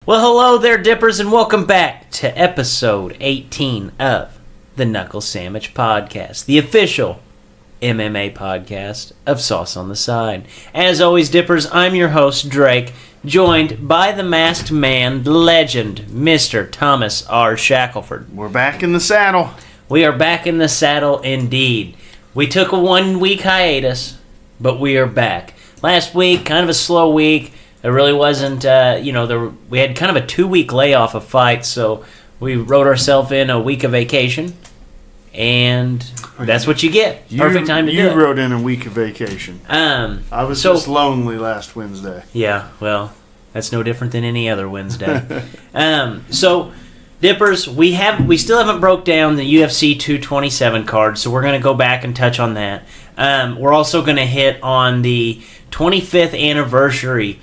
Well, hello there, Dippers, and welcome back to episode 18 of the Knuckle Sammich podcast, the official MMA podcast of Sauce on the Side. As always, Dippers, I'm your host, Drake, joined by the masked man, the legend, Mr. Thomas R. Shackelford. We're back in the saddle. We are back in the saddle indeed. We took a 1 week hiatus, but we are back. Last week, kind of a slow week. It really wasn't, we had kind of a 2 week layoff of fights, so we wrote ourselves in a week of vacation, and that's what you get. Perfect time to do it. You wrote in a week of vacation. I was just lonely last Wednesday. Yeah, well, that's no different than any other Wednesday. So, Dippers, we still haven't broke down the UFC 227 card, so we're going to go back and touch on that. We're also going to hit on the 25th anniversary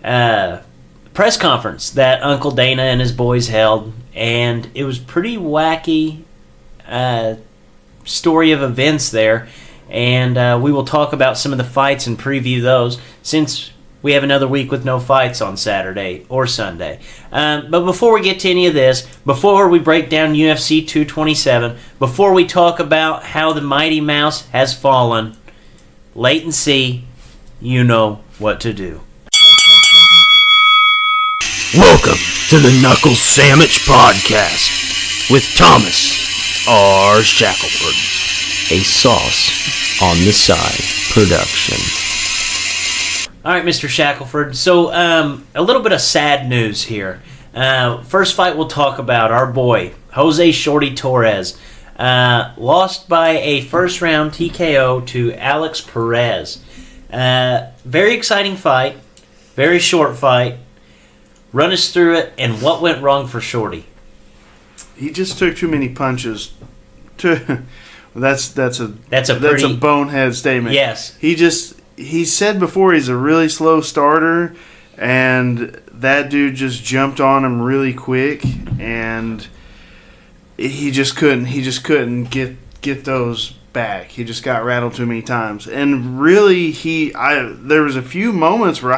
press conference that Uncle Dana and his boys held, and it was pretty wacky story of events there, and we will talk about some of the fights and preview those since we have another week with no fights on Saturday or Sunday. But before we get to any of this, before we break down UFC 227, before we talk about how the Mighty Mouse has fallen, wait and see, you know what to do. Welcome to the Knuckle Sammich podcast with Thomas R. Shackelford, a Sauce on the Side production. All right, Mr. Shackelford. So, a little bit of sad news here. First fight we'll talk about, our boy, Jose Shorty Torres, lost by a first-round TKO to Alex Perez. Very exciting fight, very short fight. Run us through it, and what went wrong for Shorty? He just took too many punches. That's a bonehead statement. Yes. He said before he's a really slow starter, and that dude just jumped on him really quick, and he just couldn't get those back. He just got rattled too many times, and really there was a few moments where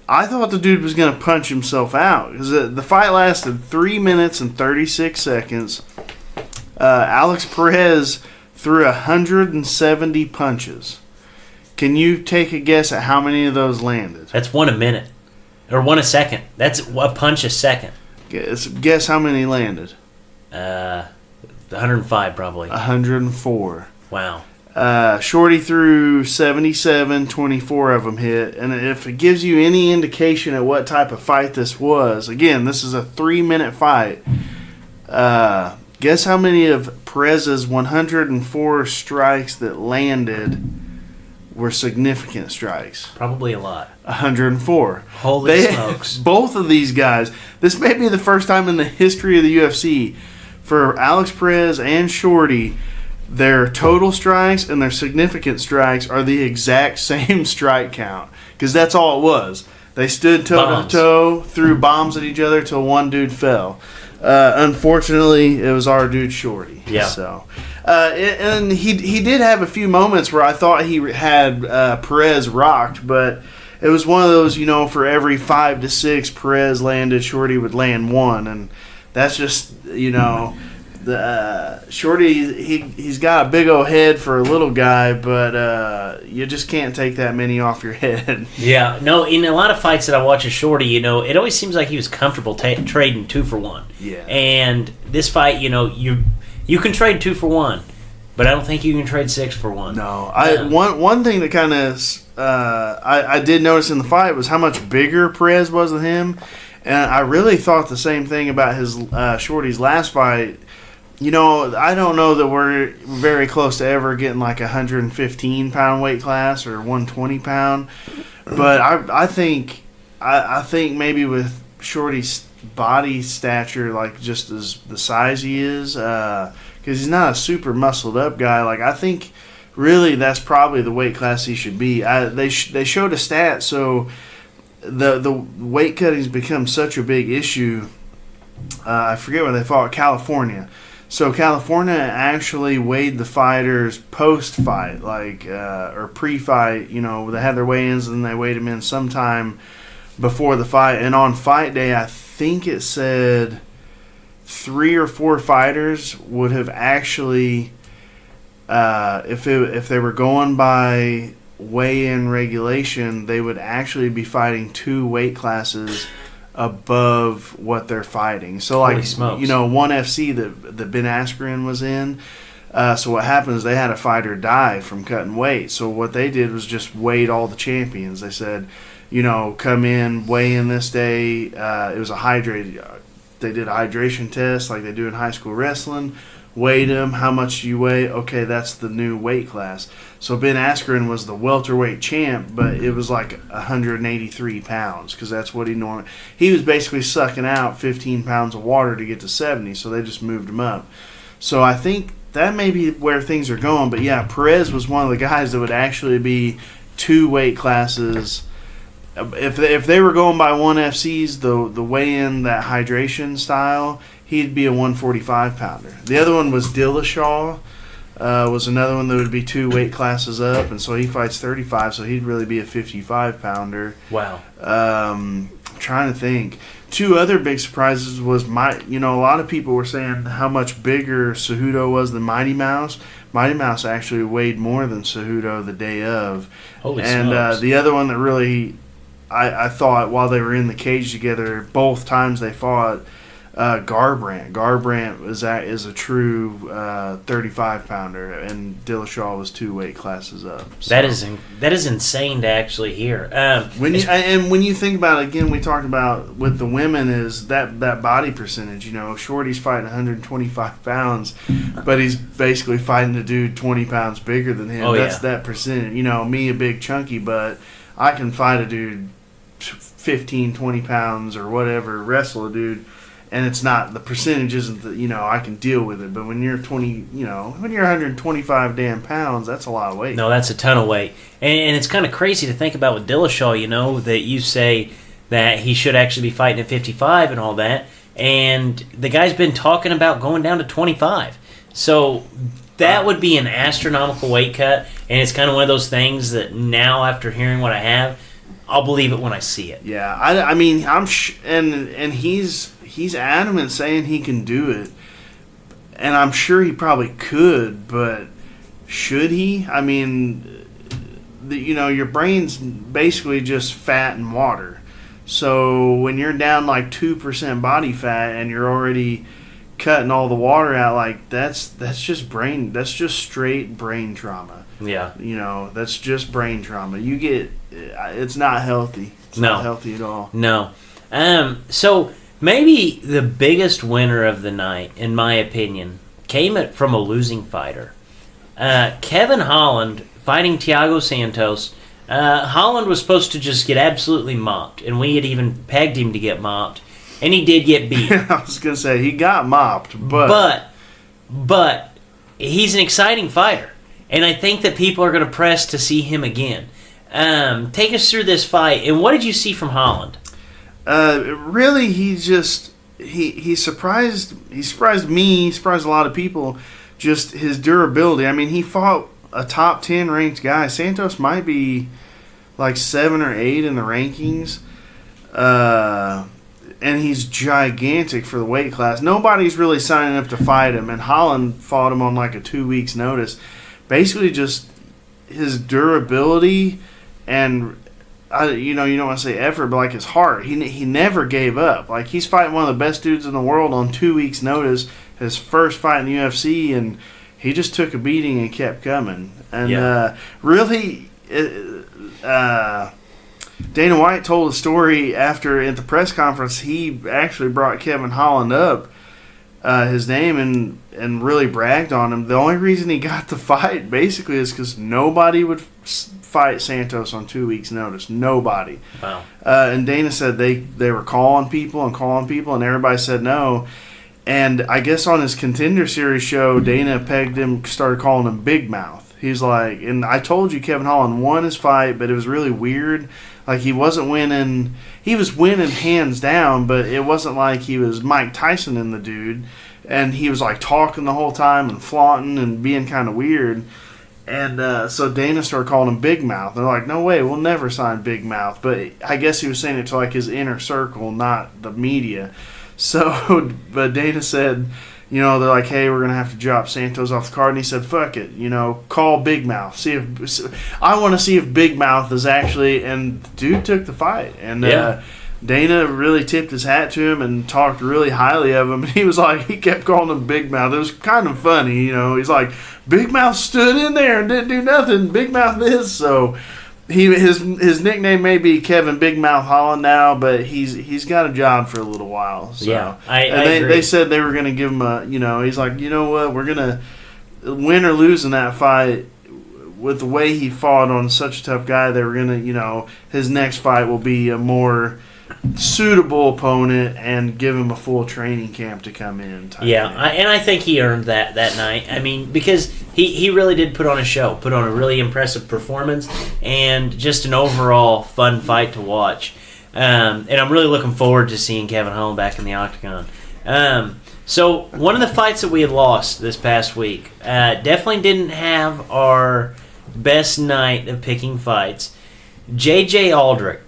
I thought the dude was going to punch himself out because the fight lasted 3 minutes and 36 seconds. Alex Perez threw 170 punches. Can you take a guess at how many of those landed? That's one a minute. Or one a second. That's a punch a second. Guess how many landed? 105 probably. 104. Wow. Shorty threw 77, 24 of them hit. And if it gives you any indication of what type of fight this was, again, this is a 3-minute fight. Guess how many of Perez's 104 strikes that landed were significant strikes? Probably a lot. 104. Holy smokes. Both of these guys, this may be the first time in the history of the UFC for Alex Perez and Shorty, their total strikes and their significant strikes are the exact same strike count. Because that's all it was. They stood toe-to-toe, threw bombs at each other till one dude fell. Unfortunately, it was our dude Shorty. Yeah. So, and he did have a few moments where I thought he had Perez rocked, but it was one of those, for every 5 to 6 Perez landed, Shorty would land one. And that's just, the Shorty, he's got a big old head for a little guy, but you just can't take that many off your head. Yeah, no, in a lot of fights that I watch of Shorty, it always seems like he was comfortable trading 2 for 1. Yeah. And this fight, you can trade 2 for 1, but I don't think you can trade 6 for 1. No, one thing that kind of I did notice in the fight was how much bigger Perez was than him, and I really thought the same thing about his Shorty's last fight. I don't know that we're very close to ever getting like a 115-pound weight class or 120-pound, but I think maybe with Shorty's body stature, like just as the size he is, because he's not a super muscled up guy. Like I think really that's probably the weight class he should be. They showed a stat, so the weight cutting's become such a big issue. I forget where they fought, California. So California actually weighed the fighters post-fight, or pre-fight. They had their weigh-ins and they weighed them in sometime before the fight. And on fight day, I think it said 3 or 4 fighters would have actually, if they were going by weigh-in regulation, they would actually be fighting 2 weight classes above what they're fighting. So, like, ONE FC that Ben Askren was in. So what happened is they had a fighter die from cutting weight. So what they did was just weighed all the champions. They said, come in, weigh in this day. It was they did a hydration test like they do in high school wrestling. Weighed them, how much do you weigh? Okay, that's the new weight class. So Ben Askren was the welterweight champ, but it was like 183 pounds because that's what he was basically sucking out 15 pounds of water to get to 70, so they just moved him up. So I think that may be where things are going. But, yeah, Perez was one of the guys that would actually be 2 weight classes. If they were going by ONE FC's, the weigh-in, that hydration style, he'd be a 145-pounder. The other one was Dillashaw, was another one that would be 2 weight classes up, and so he fights 35, so he'd really be a 55-pounder. Wow. Trying to think. 2 other big surprises was a lot of people were saying how much bigger Cejudo was than Mighty Mouse. Mighty Mouse actually weighed more than Cejudo the day of. Holy smokes. The other one that really, I thought while they were in the cage together, both times they fought, Garbrandt. Garbrandt is a true 35-pounder, and Dillashaw was 2 weight classes up. So. That is insane to actually hear. When you think about it, again, we talked about with the women is that body percentage. Shorty's fighting 125 pounds, but he's basically fighting a dude 20 pounds bigger than him. That's that percentage. Me, a big chunky butt, I can fight a dude 15, 20 pounds or whatever, wrestle a dude. And it's not, the percentage isn't I can deal with it. But when you're 125 damn pounds, that's a lot of weight. No, that's a ton of weight. And it's kind of crazy to think about with Dillashaw, that you say that he should actually be fighting at 55 and all that. And the guy's been talking about going down to 25. So that would be an astronomical weight cut. And it's kind of one of those things that now, after hearing what I have, I'll believe it when I see it. Yeah, I mean, and he's adamant saying he can do it, and I'm sure he probably could, but should he? I mean, your brain's basically just fat and water. So when you're down like 2% body fat and you're already cutting all the water out, like that's just straight brain trauma. Yeah. That's just brain trauma. It's not healthy. It's not healthy at all. No. So maybe the biggest winner of the night, in my opinion, came from a losing fighter. Kevin Holland fighting Thiago Santos. Holland was supposed to just get absolutely mopped, and we had even pegged him to get mopped, and he did get beat. I was going to say, he got mopped, but he's an exciting fighter, and I think that people are going to press to see him again. Take us through this fight, and what did you see from Holland? Really, he surprised me, surprised a lot of people, just his durability. I mean, he fought a top 10 ranked guy. Santos might be like 7 or 8 in the rankings. And he's gigantic for the weight class. Nobody's really signing up to fight him, and Holland fought him on like a 2 weeks notice. Basically just his durability and you don't want to say effort, but like his heart. He never gave up. Like, he's fighting one of the best dudes in the world on 2 weeks' notice. His first fight in the UFC, and he just took a beating and kept coming. And really, Dana White told a story after at the press conference. He actually brought Kevin Holland up, his name, and really bragged on him. The only reason he got the fight basically is because nobody would fight Santos on 2 weeks' notice. Nobody. Wow. And Dana said they were calling people, and everybody said no. And I guess on his Contender Series show, Dana pegged him, started calling him Big Mouth. He's like, and I told you Kevin Holland won his fight, but it was really weird. Like, he wasn't winning. He was winning hands down, but it wasn't like he was Mike Tyson in the dude. And he was like talking the whole time and flaunting and being kind of weird. And so Dana started calling him Big Mouth. They're like, no way, we'll never sign Big Mouth. But I guess he was saying it to like his inner circle, not the media. So, but Dana said, they're like, hey, we're going to have to drop Santos off the card. And he said, fuck it, call Big Mouth. I want to see if Big Mouth is actually, and dude took the fight. And Dana really tipped his hat to him and talked really highly of him. And he was like, he kept calling him Big Mouth. It was kind of funny, He's like, Big Mouth stood in there and didn't do nothing. Big Mouth this. So his nickname may be Kevin Big Mouth Holland now, but he's got a job for a little while. So. Yeah, I agree. They said they were going to give him a, he's like, you know what, we're going to win or lose in that fight. With the way he fought on such a tough guy, they were going to, his next fight will be a more suitable opponent and give him a full training camp to come in. And I think he earned that night. I mean, because he really did put on a show, put on a really impressive performance, and just an overall fun fight to watch. And I'm really looking forward to seeing Kevin Holland back in the octagon. So one of the fights that we had lost this past week definitely didn't have our best night of picking fights. J.J. Aldrich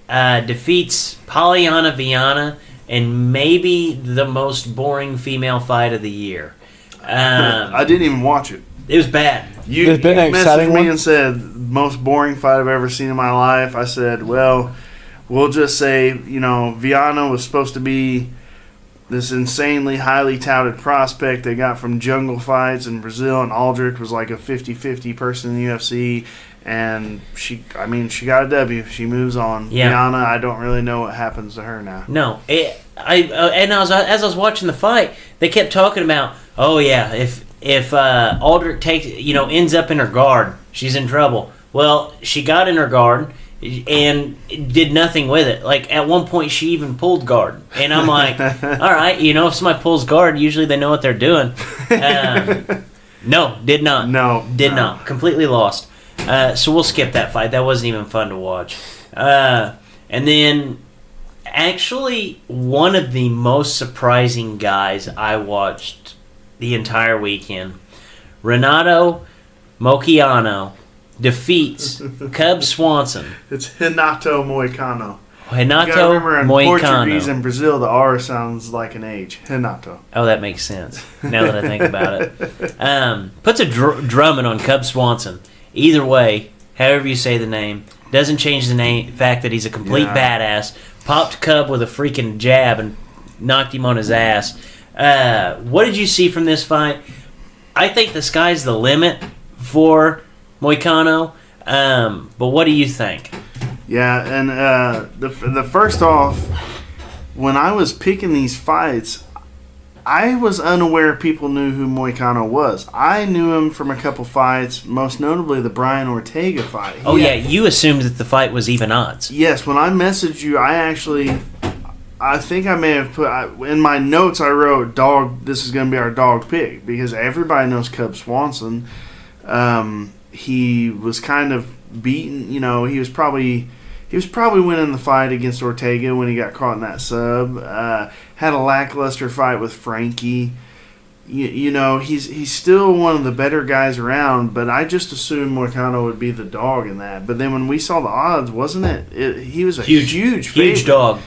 defeats Polyana Viana in maybe the most boring female fight of the year. I didn't even watch it. It was bad. You messaged me and said, most boring fight I've ever seen in my life. I said, well, we'll just say, Viana was supposed to be this insanely highly touted prospect they got from jungle fights in Brazil, and Aldrich was like a 50-50 person in the UFC. And she got a W. She moves on. Yeah. Viana, I don't really know what happens to her now. No, as I was watching the fight, they kept talking about, oh yeah, if Aldrich takes, ends up in her guard, she's in trouble. Well, she got in her guard and did nothing with it. Like at one point, she even pulled guard, and I'm like, all right, if somebody pulls guard, usually they know what they're doing. No, did not. No, did not. Completely lost. So we'll skip that fight. That wasn't even fun to watch. And then, actually, one of the most surprising guys I watched the entire weekend, Renato Moicano, defeats Cub Swanson. It's Renato Moicano. Renato you gotta remember, in Moicano. Portuguese and Brazil, the R sounds like an H. Renato. Oh, that makes sense, now that I think about it. Puts a drumming on Cub Swanson. Either way, however you say the name, doesn't change the fact that he's a complete badass. Popped Cub with a freaking jab and knocked him on his ass. What did you see from this fight? I think the sky's the limit for Moicano, but what do you think? Yeah, and the first off, when I was picking these fights, I was unaware people knew who Moicano was. I knew him from a couple fights, most notably the Brian Ortega fight. You assumed that the fight was even odds. Yes, when I messaged you, I think I may have put, in my notes I wrote, this is going to be our dog pick, because everybody knows Cub Swanson. He was kind of beaten, he was probably winning the fight against Ortega when he got caught in that sub. Had a lackluster fight with Frankie. He's still one of the better guys around, but I just assumed Moicano would be the dog in that. But then when we saw the odds, wasn't it? He was a huge favorite. Dog.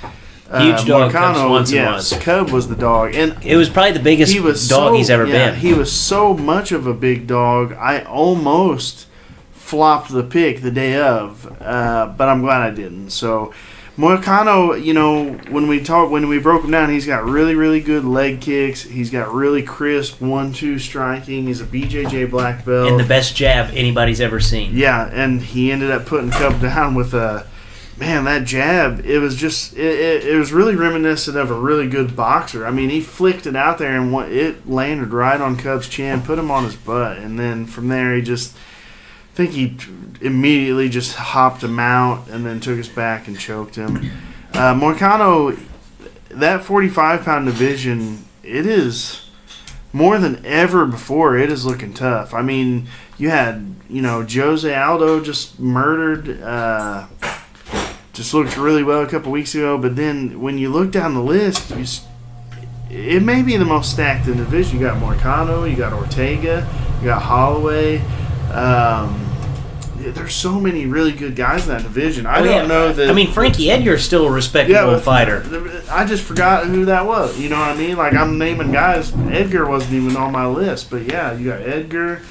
Huge dog. Moicano, Cub was the dog, and it was probably the biggest dog he's ever been. He was so much of a big dog. I almost flopped the pick the day of, but I'm glad I didn't. So Moicano, when we broke him down, he's got really, really good leg kicks. He's got really crisp 1-2 striking. He's a BJJ black belt. And the best jab anybody's ever seen. Yeah, and he ended up putting Cub down with that jab. It was just, it was really reminiscent of a really good boxer. I mean, he flicked it out there and it landed right on Cub's chin, put him on his butt, and then from there I think he immediately just hopped him out and then took his back and choked him. Moicano, that 45-pound division, it is more than ever before. It is looking tough. I mean, you had, Jose Aldo just murdered, just looked really well a couple weeks ago. But then when you look down the list, it may be the most stacked in the division. You got Moicano, you got Ortega, you got Holloway. There's so many really good guys in that division. I don't know that. I mean, Frankie Edgar is still a respectable fighter. I just forgot who that was. You know what I mean? Like, I'm naming guys. Edgar wasn't even on my list. But, yeah, you got Edgar.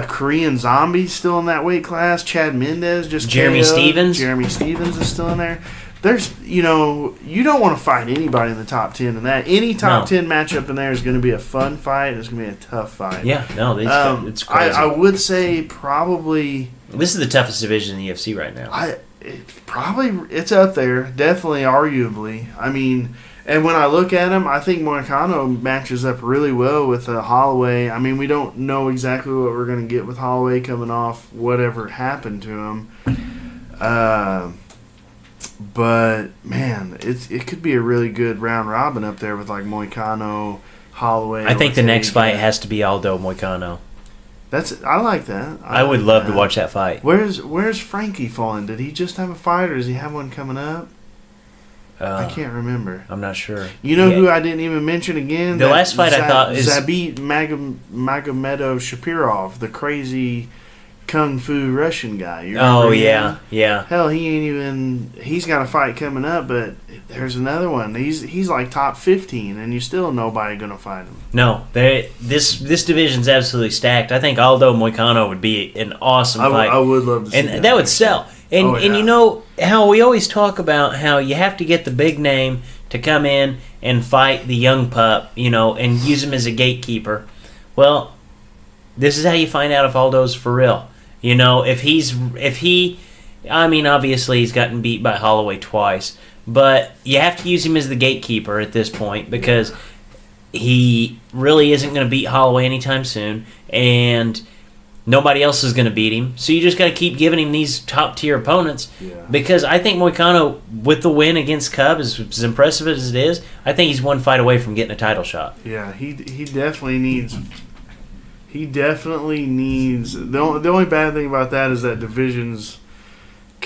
Korean Zombie still in that weight class. Chad Mendez just Jeremy KO'd. Stevens. Jeremy Stevens is still in there. There's, you don't want to fight anybody in the top 10 in that. Any top 10 matchup in there is going to be a fun fight. It's going to be a tough fight. Yeah, no, it's crazy. I would say probably... This is the toughest division in the UFC right now. It's up there. Definitely, arguably. I mean... And when I look at him, I think Moicano matches up really well with Holloway. I mean, we don't know exactly what we're going to get with Holloway coming off whatever happened to him. But, man, it could be a really good round robin up there with, like, Moicano, Holloway. I think the next fight has to be Aldo Moicano. I like that. I would love to watch that fight. Where's Frankie falling? Did he just have a fight, or does he have one coming up? I can't remember. I'm not sure. You know who I didn't even mention again? The last fight I thought is Zabit Magomedov Shapirov, the crazy kung fu Russian guy. You remember him? yeah. Hell, he's got a fight coming up, but there's another one. He's like top 15, and you still nobody gonna fight him. No, this division's absolutely stacked. I think Aldo Moicano would be an awesome fight. I would love to see and that would sell. And you know how we always talk about how you have to get the big name to come in and fight the young pup, and use him as a gatekeeper. Well, this is how you find out if Aldo's for real. Obviously he's gotten beat by Holloway twice, but you have to use him as the gatekeeper at this point because he really isn't going to beat Holloway anytime soon, and nobody else is going to beat him. So you just got to keep giving him these top-tier opponents because I think Moicano, with the win against Cub, as impressive as it is, I think he's one fight away from getting a title shot. Yeah, he definitely needs... He definitely needs... The only bad thing about that is that division's...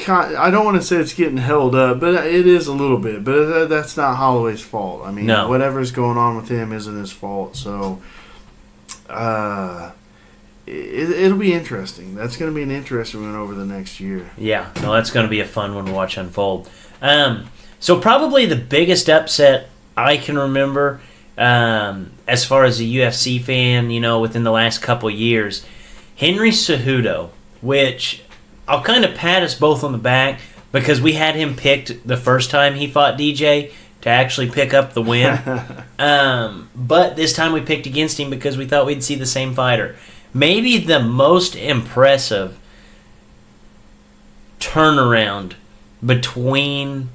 I don't want to say it's getting held up, but it is a little bit. But that's not Holloway's fault. I mean, whatever's going on with him isn't his fault. So... It'll be interesting. That's going to be an interesting one over the next year. Yeah, no, that's going to be a fun one to watch unfold. So probably the biggest upset I can remember, as far as a UFC fan, within the last couple years, Henry Cejudo, which I'll kind of pat us both on the back because we had him picked the first time he fought DJ to actually pick up the win. But this time we picked against him because we thought we'd see the same fighter. Maybe the most impressive turnaround between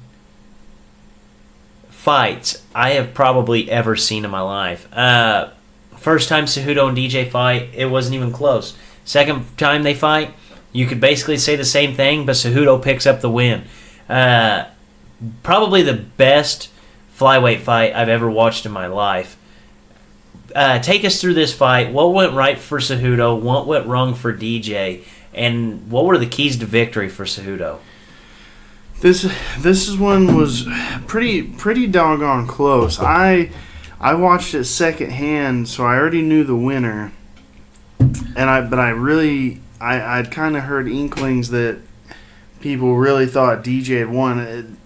fights I have probably ever seen in my life. First time Cejudo and DJ fight, it wasn't even close. Second time they fight, you could basically say the same thing, but Cejudo picks up the win. Probably the best flyweight fight I've ever watched in my life. Take us through this fight. What went right for Cejudo? What went wrong for DJ? And what were the keys to victory for Cejudo? This one was pretty doggone close. I watched it secondhand, so I already knew the winner. I'd kind of heard inklings that people really thought DJ had won.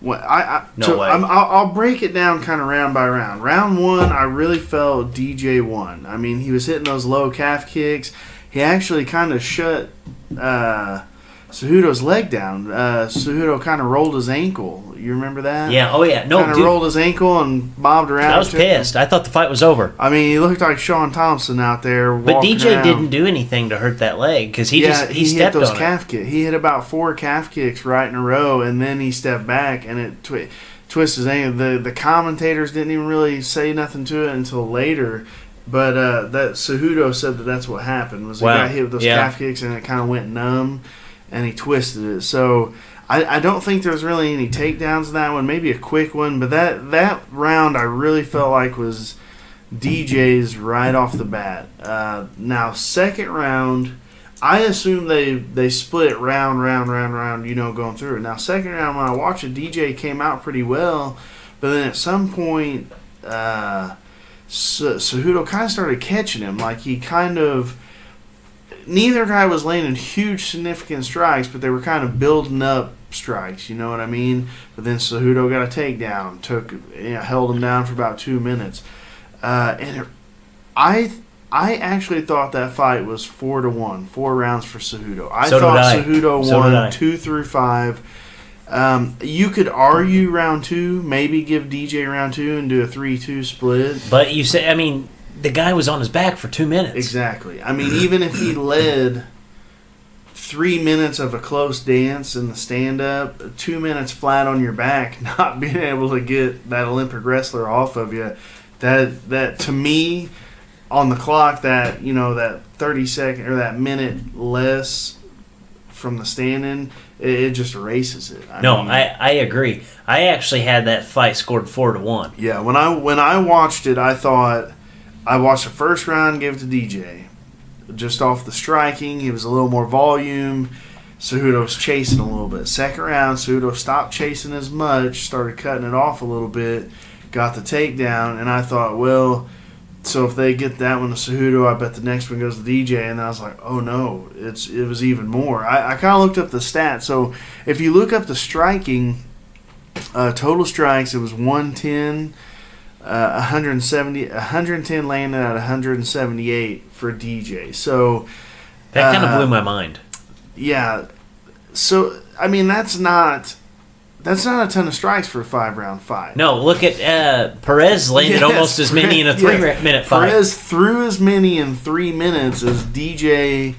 I'll break it down kind of round by round. Round one, I really felt DJ won. I mean, he was hitting those low calf kicks. He actually kind of shut Cejudo's leg down. Cejudo kind of rolled his ankle. You remember that? Yeah. Oh yeah. No, kind of rolled his ankle and bobbed around. I was pissed. I thought the fight was over. I mean, he looked like Sean Thompson out there. But DJ around. didn't do anything to hurt that leg because he stepped hit those on calf kicks. He hit about 4 calf kicks right in a row, and then he stepped back and it twisted his ankle. The commentators didn't even really say nothing to it until later. But that Cejudo said that's what happened. Was he got hit with those calf kicks and it kind of went numb, and he twisted it. So I don't think there's really any takedowns in that one. Maybe a quick one, but that round I really felt like was DJ's right off the bat. Now second round, I assume they split round, going through it. Now second round when I watched it, DJ came out pretty well, but then at some point, Cejudo kind of started catching him. Like he kind of neither guy was landing huge, significant strikes, but they were kind of building up strikes. You know what I mean? But then Cejudo got a takedown, held him down for about 2 minutes, I actually thought that fight was 4-1, 4 rounds for Cejudo. I thought Cejudo won 2 through 5. You could argue round 2, maybe give DJ round 2 and do a 3-2 split. But you say, the guy was on his back for 2 minutes. Exactly. Even if he led 3 minutes of a close dance in the stand-up, 2 minutes flat on your back, not being able to get that Olympic wrestler off of you, that to me, on the clock, that 30 second or that minute less from the standing, it just erases it. I agree. I actually had that fight scored 4-1. Yeah, when I watched it, I thought I watched the first round, gave it to DJ, just off the striking. He was a little more volume. Cejudo was chasing a little bit. Second round, Cejudo stopped chasing as much, started cutting it off a little bit, got the takedown, and I thought, well, so if they get that one to Cejudo, I bet the next one goes to DJ. And I was like, oh no, it was even more. I kind of looked up the stats. So if you look up the striking, total strikes, it was 110, 110 landed at 178 for DJ. So that kind of blew my mind. Yeah. So that's not a ton of strikes for a 5-round fight. No, look at Perez landed almost as many in a 3-minute fight. Perez threw as many in 3 minutes as DJ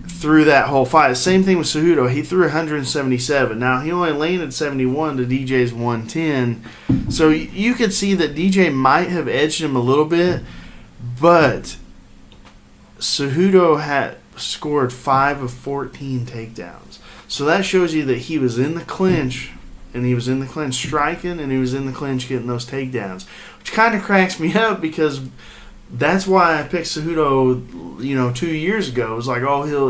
threw that whole fight. Same thing with Cejudo. He threw 177. Now, he only landed 71 to DJ's 110. So you could see that DJ might have edged him a little bit, but Cejudo had scored 5 of 14 takedowns. So that shows you that he was in the clinch, and he was in the clinch striking, and he was in the clinch getting those takedowns, which kind of cracks me up because that's why I picked Cejudo, 2 years ago. It was like,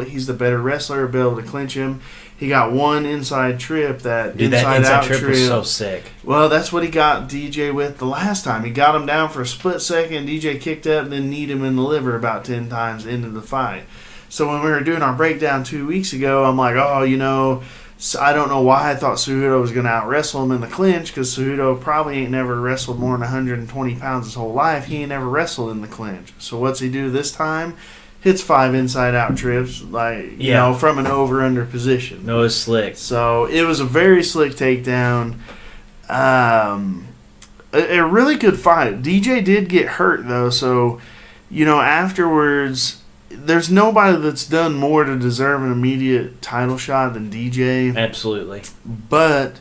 he's the better wrestler, be able to clinch him. He got one inside trip, that inside trip was so sick. Well, that's what he got DJ with the last time. He got him down for a split second, DJ kicked up, and then kneed him in the liver about 10 times into the fight. So when we were doing our breakdown 2 weeks ago, I'm like, I don't know why I thought Cejudo was going to out-wrestle him in the clinch, because Cejudo probably ain't never wrestled more than 120 pounds his whole life. He ain't never wrestled in the clinch. So what's he do this time? Hits 5 inside-out trips, from an over-under position. No, it was slick. So it was a very slick takedown. A really good fight. DJ did get hurt, though, so, afterwards, there's nobody that's done more to deserve an immediate title shot than DJ. Absolutely. But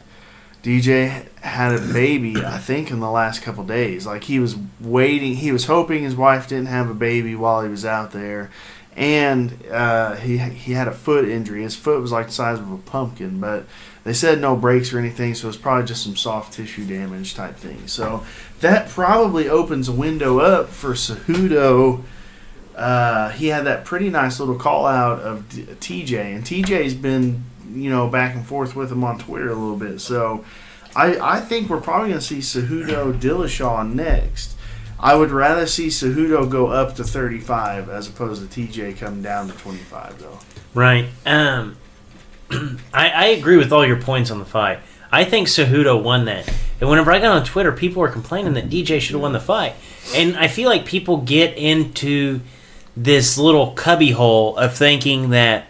DJ had a baby, I think, in the last couple days. Like, he was waiting. He was hoping his wife didn't have a baby while he was out there. And he had a foot injury. His foot was like the size of a pumpkin. But they said no breaks or anything, so it's probably just some soft tissue damage type thing. So that probably opens a window up for Cejudo. He had that pretty nice little call out of TJ, and TJ's been, back and forth with him on Twitter a little bit. So I think we're probably going to see Cejudo Dillashaw next. I would rather see Cejudo go up to 35 as opposed to TJ come down to 25, though. Right. I agree with all your points on the fight. I think Cejudo won that. And whenever I got on Twitter, people were complaining that DJ should have won the fight. And I feel like people get into this little cubby hole of thinking that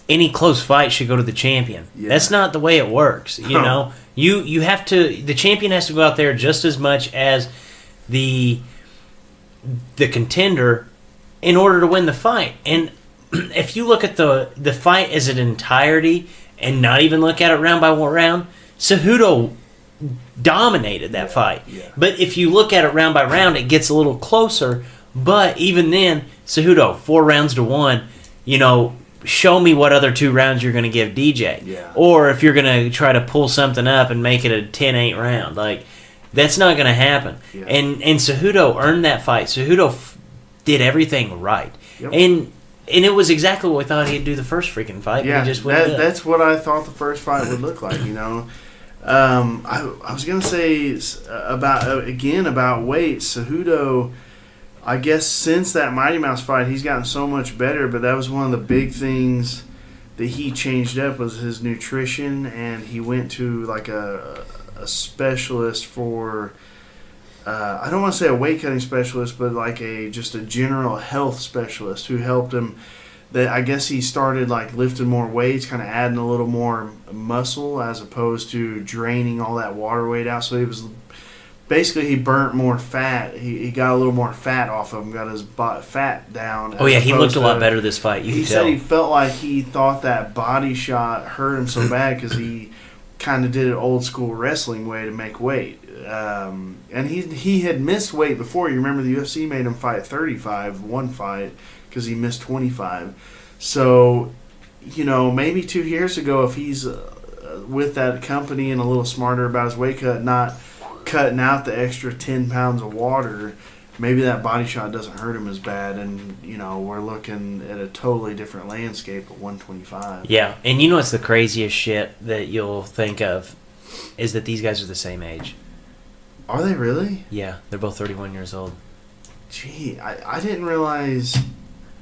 any close fight should go to the champion. Yeah. That's not the way it works. You have to. The champion has to go out there just as much as the contender in order to win the fight. And if you look at the fight as an entirety and not even look at it round by round, Cejudo dominated that fight. Yeah. But if you look at it round by round, it gets a little closer. But even then, Cejudo, 4 rounds to 1, show me what other 2 rounds you're going to give DJ. Yeah. Or if you're going to try to pull something up and make it a 10-8 round. Like, that's not going to happen. Yeah. And Cejudo earned that fight. Cejudo did everything right. Yep. And it was exactly what we thought he'd do the first freaking fight. Yeah, but he just went that's what I thought the first fight would look like, I was going to say about weight. Cejudo, I guess since that Mighty Mouse fight, he's gotten so much better. But that was one of the big things that he changed up was his nutrition, and he went to like a specialist for. I don't want to say a weight cutting specialist, but like just a general health specialist who helped him. That I guess he started like lifting more weights, kind of adding a little more muscle as opposed to draining all that water weight out. So he burnt more fat. He got a little more fat off of him, got his fat down. Oh yeah, he looked a lot better this fight. He said he felt like he thought that body shot hurt him so bad because he kind of did it old school wrestling way to make weight. And he had missed weight before. You remember the UFC made him fight 35 one fight because he missed 25. So, maybe 2 years ago, if he's with that company and a little smarter about his weight cut, not cutting out the extra 10 pounds of water, maybe that body shot doesn't hurt him as bad. And, we're looking at a totally different landscape at 125. Yeah, and what's the craziest shit that you'll think of is that these guys are the same age. Are they really? Yeah, they're both 31 years old. Gee, I didn't realize.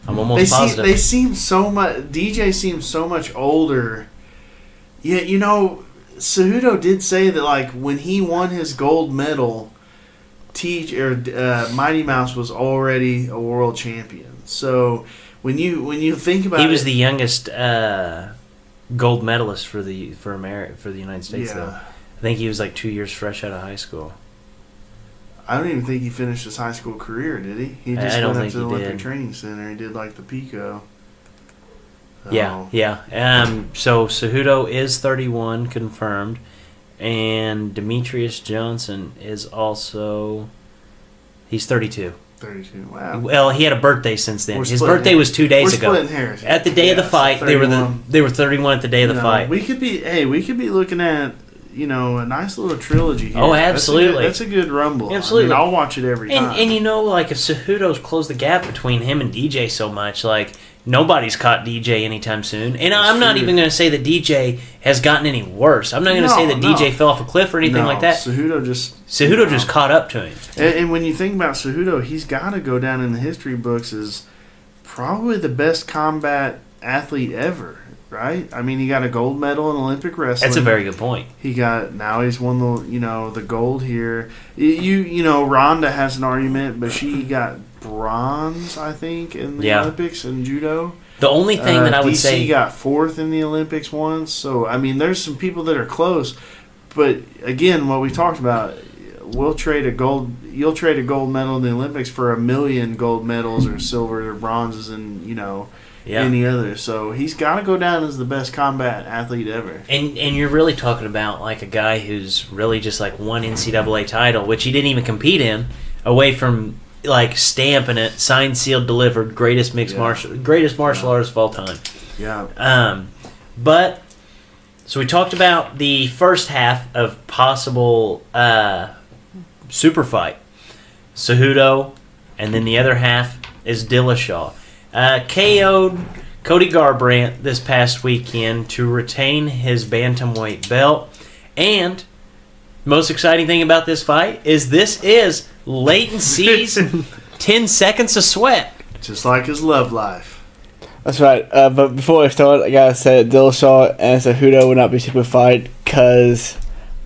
I'm almost positive. They seem so much. DJ seems so much older. Yeah, Cejudo did say that like when he won his gold medal, Mighty Mouse was already a world champion. So when you think about he was the youngest gold medalist for the United States. Yeah. Though I think he was like 2 years fresh out of high school. I don't even think he finished his high school career, did he? He just went up to the Olympic Training Center and did like the Pico. So. Yeah. So Cejudo is 31 confirmed, and Demetrius Johnson is also. He's 32. 32. Wow. Well, he had a birthday since then. His birthday was 2 days ago. We're splitting hairs. At the day of the fight, they were 31 at the day of the fight. We could be looking at. A nice little trilogy here. Oh, absolutely. That's a good rumble. Absolutely. I'll watch it every time. And like if Cejudo's closed the gap between him and DJ so much, like nobody's caught DJ anytime soon. And I'm not even going to say that DJ has gotten any worse. I'm not going to say that DJ fell off a cliff or anything like that. Cejudo just caught up to him. And when you think about Cejudo, he's got to go down in the history books as probably the best combat athlete ever. Right? I mean, he got a gold medal in Olympic wrestling. That's a very good point. He's won the gold here. Rhonda has an argument, but she got bronze, I think, in the Olympics in judo. The only thing that I would say, DC got fourth in the Olympics once. So I mean, there's some people that are close, but again, what we talked about, you'll trade a gold medal in the Olympics for 1 million gold medals or silver or bronzes and any other. So he's got to go down as the best combat athlete ever. And you're really talking about like a guy who's really just like one NCAA title, which he didn't even compete in, away from like stamping it, signed, sealed, delivered, greatest martial artist of all time. Yeah. But so we talked about the first half of possible super fight, Cejudo, and then the other half is Dillashaw. KO'd Cody Garbrandt this past weekend to retain his bantamweight belt. And most exciting thing about this fight is Leighton C's 10 seconds of sweat. Just like his love life. That's right. But before I start, I gotta say that Dillashaw and Cejudo would not be super fight because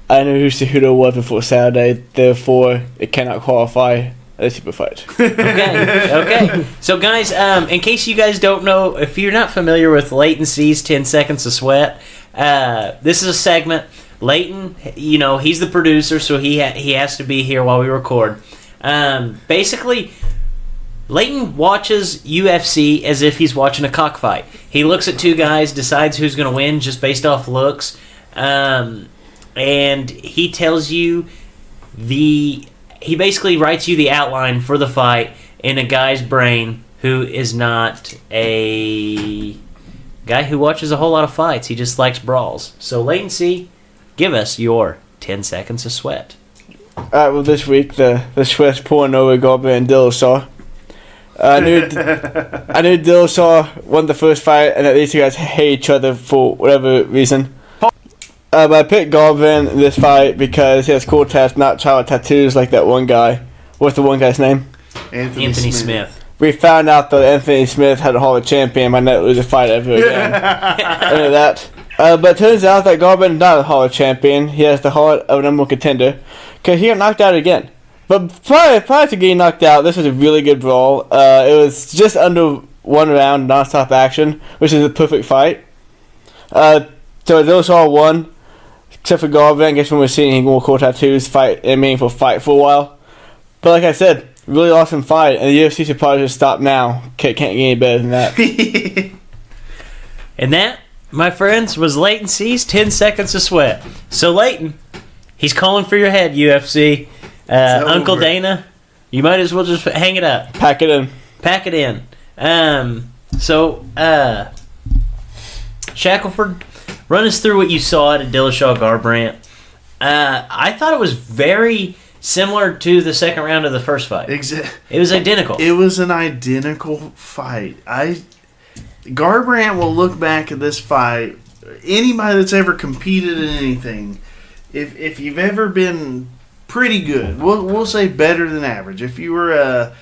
I knew who Cejudo was before Saturday. Therefore, it cannot qualify. A super fight. Okay. So, guys, in case you guys don't know, if you're not familiar with Leighton C's 10 Seconds of Sweat, this is a segment. Leighton, he's the producer, so he has to be here while we record. Basically, Leighton watches UFC as if he's watching a cockfight. He looks at two guys, decides who's going to win just based off looks, and he tells you He basically writes you the outline for the fight in a guy's brain who is not a guy who watches a whole lot of fights. He just likes brawls. So, Leighton C, give us your 10 seconds of sweat. Alright, well, this week, the sweat's pouring over Garbrandt and Dillashaw. I knew Dillashaw won the first fight and that these two guys hate each other for whatever reason. But I picked Garbrandt in this fight because he has cool tats, not child tattoos like that one guy. What's the one guy's name? Anthony Smith. We found out that Anthony Smith had a Hall of Champion. Might not lose a fight ever again. Into that. But it turns out that Garbrandt is not a Hall of Champion. He has the heart of a number one contender. Because he got knocked out again. But prior to getting knocked out, this was a really good brawl. It was just under 1 round, non-stop action, which is a perfect fight. So Dillashaw won, except for Garbrandt. I guess when we're seeing him more cool tattoos fight a meaningful fight for a while. But like I said, really awesome fight, and the UFC should probably just stop now. Can't get any better than that. And that, my friends, was Leighton C's 10 Seconds of Sweat. So Leighton, he's calling for your head, UFC. Uncle Dana, you might as well just hang it up. Pack it in. Pack it in. Shackelford, run us through what you saw at Dillashaw Garbrandt. I thought it was very similar to the second round of the first fight. It was identical. It was an identical fight. Garbrandt will look back at this fight. Anybody that's ever competed in anything, if you've ever been pretty good, we'll say better than average. If you were a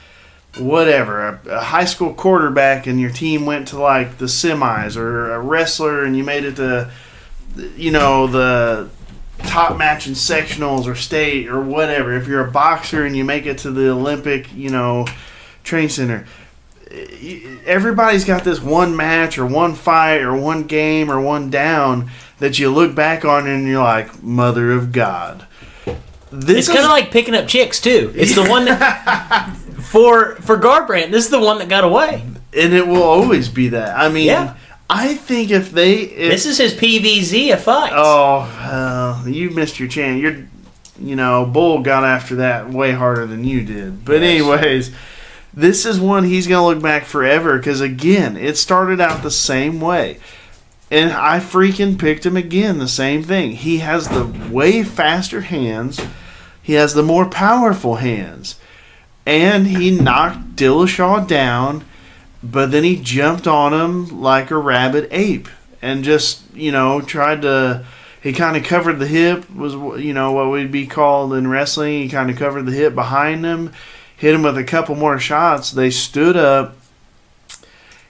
high school quarterback and your team went to like the semis, or a wrestler and you made it to, the top match in sectionals or state or whatever. If you're a boxer and you make it to the Olympic, training center. Everybody's got this one match or one fight or one game or one down that you look back on and you're like, Mother of God. It's kind of like picking up chicks too. It's the one that for Garbrandt, this is the one that got away, and it will always be that. I mean, yeah. I think this is his PVZ of fights. Oh, you missed your chance. Bull got after that way harder than you did. But anyways, this is one he's gonna look back forever because again, it started out the same way. And I freaking picked him again, the same thing. He has the way faster hands. He has the more powerful hands. And he knocked Dillashaw down, but then he jumped on him like a rabid ape. And just, tried to... He kind of covered the hip, was, what would be called in wrestling. He kind of covered the hip behind him, hit him with a couple more shots. They stood up.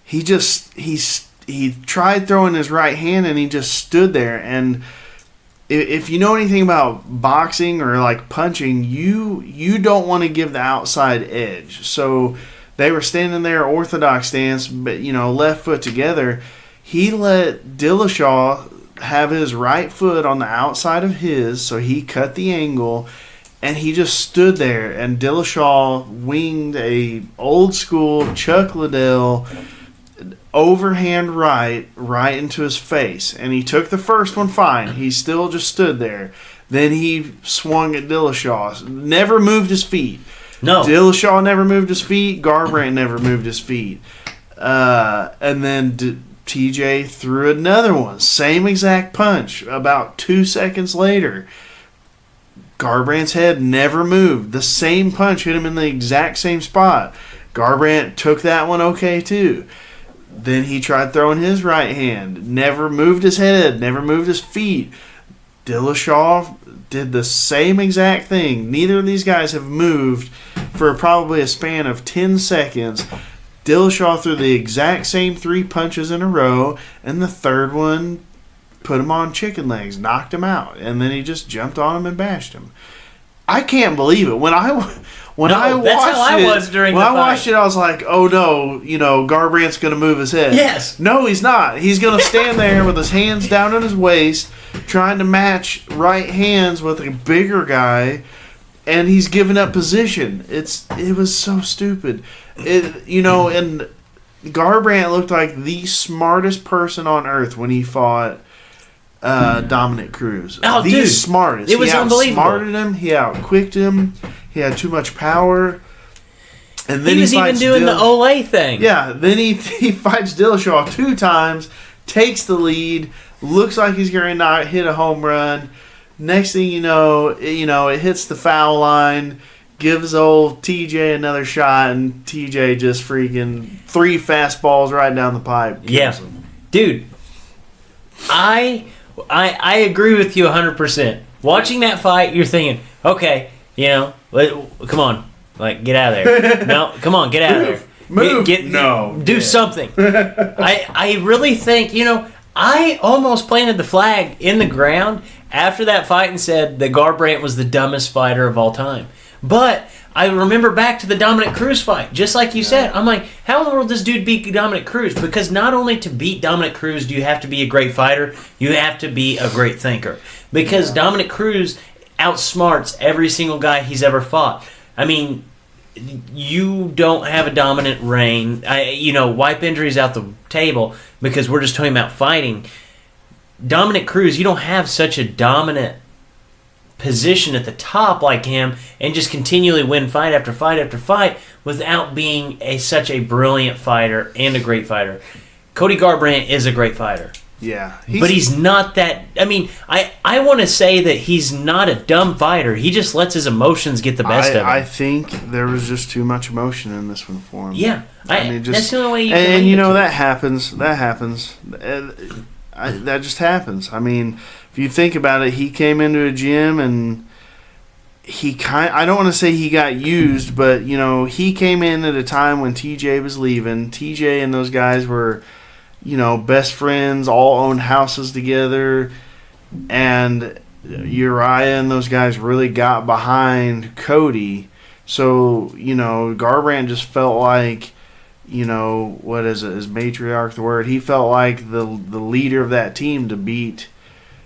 He tried throwing his right hand and he just stood there. And if you know anything about boxing or like punching, you don't want to give the outside edge. So they were standing there orthodox stance, but left foot together. He let Dillashaw have his right foot on the outside of his, so he cut the angle, and he just stood there. And Dillashaw winged a old school Chuck Liddell overhand right into his face, and he took the first one fine. He still just stood there. Then he swung at Dillashaw. Never moved his feet. No. Dillashaw never moved his feet. Garbrandt never moved his feet. And then TJ threw another one. Same exact punch. About 2 seconds later, Garbrandt's head never moved. The same punch hit him in the exact same spot. Garbrandt took that one okay too. Then he tried throwing his right hand. Never moved his head. Never moved his feet. Dillashaw did the same exact thing. Neither of these guys have moved for probably a span of 10 seconds. Dillashaw threw the exact same 3 punches in a row, and the third one put him on chicken legs, knocked him out, and then he just jumped on him and bashed him. I can't believe it. When I watched it, I was like, "Oh no, Garbrandt's going to move his head." Yes. No, he's not. He's going to stand there with his hands down on his waist, trying to match right hands with a bigger guy, and he's giving up position. It was so stupid. And Garbrandt looked like the smartest person on earth when he fought Dominic Cruz. Oh, the smartest. It was unbelievable. He outsmarted him. He outquicked him. He had too much power. And then he was even doing the Olay thing. Yeah. Then he fights Dillashaw 2 times, takes the lead, looks like he's going to hit a home run. Next thing you know, it hits the foul line, gives old TJ another shot, and TJ just freaking 3 fastballs right down the pipe. Yeah. Him. Dude, I agree with you 100%. Watching that fight, you're thinking, okay, come on. Like, get out of there. No, come on, get out of there. Move. Do something. I really think, I almost planted the flag in the ground after that fight and said that Garbrandt was the dumbest fighter of all time. But I remember back to the Dominic Cruz fight, just like you said. I'm like, how in the world does dude beat Dominic Cruz? Because not only to beat Dominic Cruz do you have to be a great fighter, you have to be a great thinker. Because Dominic Cruz outsmarts every single guy he's ever fought. I mean, you don't have a dominant reign. Wipe injuries out the table because we're just talking about fighting. Dominic Cruz, you don't have such a dominant position at the top like him and just continually win fight after fight after fight without being such a brilliant fighter and a great fighter. Cody Garbrandt is a great fighter. Yeah. But he's not that... I mean, I want to say that he's not a dumb fighter. He just lets his emotions get the best of him. I think there was just too much emotion in this one for him. Yeah. That's the only way you can... And that happens. That happens. That just happens. I mean, if you think about it, he came into a gym and I don't want to say he got used, but, he came in at a time when TJ was leaving. TJ and those guys were... best friends, all owned houses together, and Uriah and those guys really got behind Cody. So, Garbrandt just felt like, what is it? Is matriarch the word? He felt like the leader of that team to beat,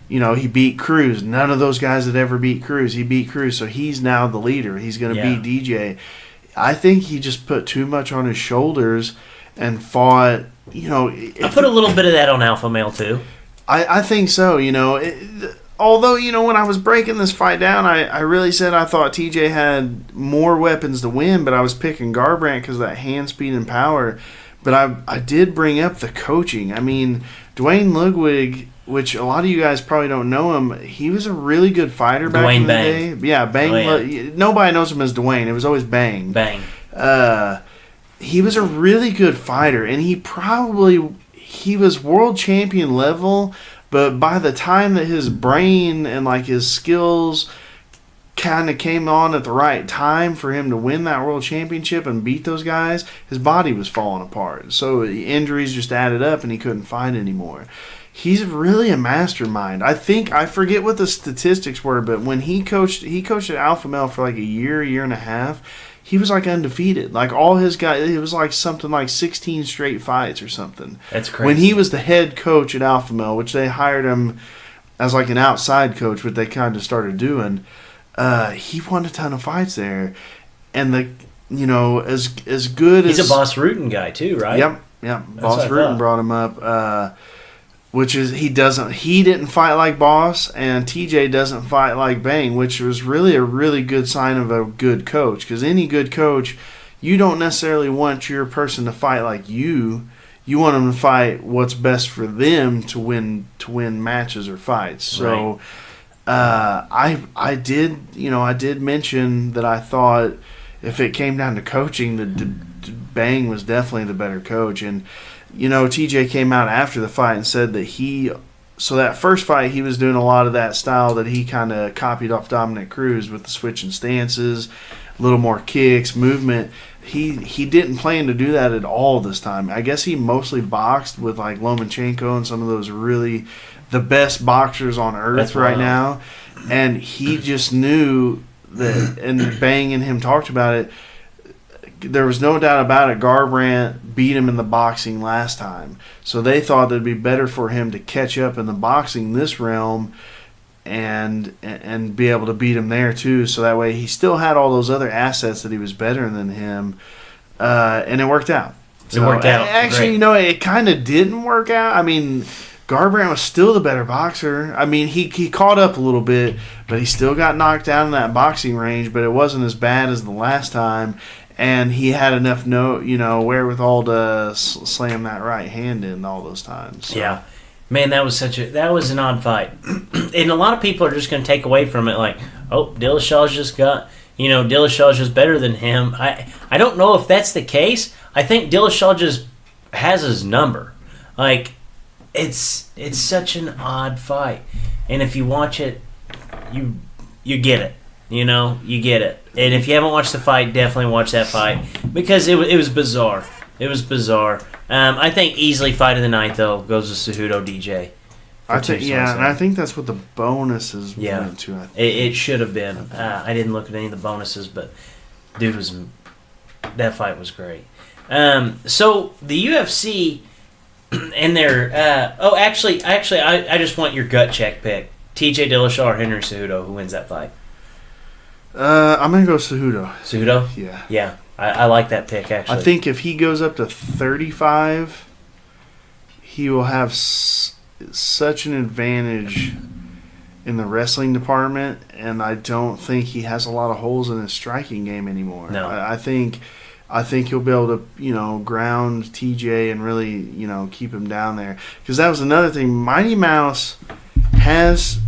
he beat Cruz. None of those guys had ever beat Cruz. He beat Cruz, so he's now the leader. He's going to beat DJ. I think he just put too much on his shoulders and fought... I put a little bit of that on Alpha Male too. I think so. Although when I was breaking this fight down, I really said I thought TJ had more weapons to win, but I was picking Garbrandt because of that hand speed and power. But I did bring up the coaching. I mean, Dwayne Ludwig, which a lot of you guys probably don't know him, he was a really good fighter back in the day. Yeah, Bang. Oh, yeah. Nobody knows him as Dwayne. It was always Bang. Bang. He was a really good fighter, and he was world champion level, but by the time that his brain and his skills kind of came on at the right time for him to win that world championship and beat those guys, his body was falling apart. So the injuries just added up and he couldn't fight anymore. He's really a mastermind. I forget what the statistics were, but when he coached at Alpha Male for a year and a half, he was undefeated. All his guys, it was something like 16 straight fights or something. That's crazy. When he was the head coach at Alpha Male, which they hired him as an outside coach, what they kind of started doing, he won a ton of fights there. And as good as... He's a Boss Rutan guy too, right? Yep. Boss Rutan brought him up. Which is he didn't fight like Boss, and TJ doesn't fight like Bang, which was really a really good sign of a good coach. Because any good coach, you don't necessarily want your person to fight like you. You want them to fight what's best for them to win matches or fights. So, right. I did mention that I thought if it came down to coaching, Bang was definitely the better coach. And TJ came out after the fight and said that that first fight, he was doing a lot of that style that he kind of copied off Dominic Cruz with the switching stances, a little more kicks, movement. He didn't plan to do that at all this time. I guess he mostly boxed with Lomachenko and some of those really the best boxers on earth right now. And he just knew that, and Bang and him talked about it, there was no doubt about it, Garbrandt beat him in the boxing last time. So they thought it would be better for him to catch up in the boxing this realm and be able to beat him there too. So that way he still had all those other assets that he was better than him. And it worked out. It worked out. Actually, it kind of didn't work out. I mean, Garbrandt was still the better boxer. I mean, he caught up a little bit, but he still got knocked down in that boxing range, but it wasn't as bad as the last time. And he had enough wherewithal to slam that right hand in all those times. So. Yeah. Man, that was an odd fight. And a lot of people are just going to take away from it Dillashaw's just better than him. I don't know if that's the case. I think Dillashaw just has his number. It's such an odd fight. And if you watch it, you get it. You get it. And if you haven't watched the fight, definitely watch that fight because it was bizarre. It was bizarre. I think easily fight of the night though goes to Cejudo DJ. I think and I think that's what the bonuses went to. I think. It should have been. I didn't look at any of the bonuses, but dude that fight was great. So the UFC and their actually I just want your gut check pick. TJ Dillashaw or Henry Cejudo, who wins that fight? I'm gonna go Cejudo. Cejudo? Yeah. I like that pick actually. I think if he goes up to 35, he will have such an advantage in the wrestling department, and I don't think he has a lot of holes in his striking game anymore. No. I think he'll be able to, ground TJ and really, keep him down there. Because that was another thing. Mighty Mouse has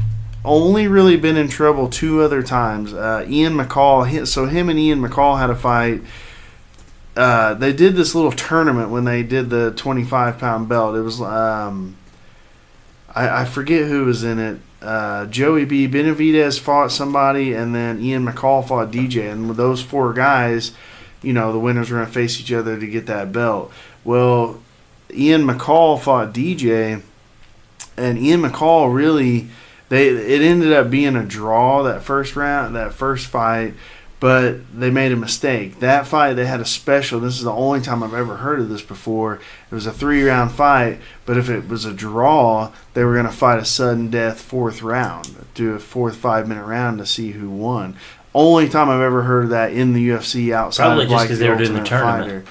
only really been in trouble 2 other times. Ian McCall, so him and Ian McCall had a fight. They did this little tournament when they did the 25-pound belt. It was, I forget who was in it. Joey B. Benavidez fought somebody, and then Ian McCall fought DJ. And with those 4 guys, the winners were going to face each other to get that belt. Well, Ian McCall fought DJ, and Ian McCall really, it ended up being a draw that first fight, but they made a mistake. That fight, they had a special. This is the only time I've ever heard of this before. It was a 3-round fight, but if it was a draw, they were going to fight a sudden death 4th round, do a 4th 5-minute round to see who won. Only time I've ever heard of that in the UFC outside probably of just like because the they were doing the Ultimate tournament.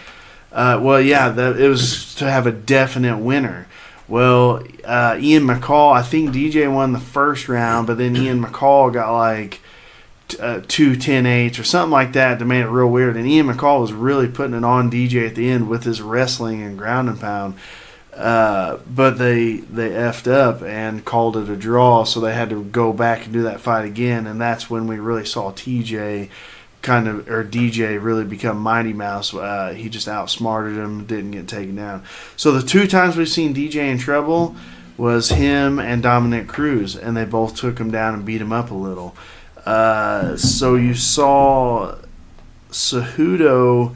Fighter. It was to have a definite winner. Well, Ian McCall, I think DJ won the first round, but then Ian McCall got like 2 10-8s or something like that made it real weird. And Ian McCall was really putting it on DJ at the end with his wrestling and ground and pound. But they effed up and called it a draw, so they had to go back and do that fight again. And that's when we really saw DJ really become Mighty Mouse. He just outsmarted him, didn't get taken down. So the 2 times we've seen DJ in trouble was him and Dominic Cruz, and they both took him down and beat him up a little. So you saw Cejudo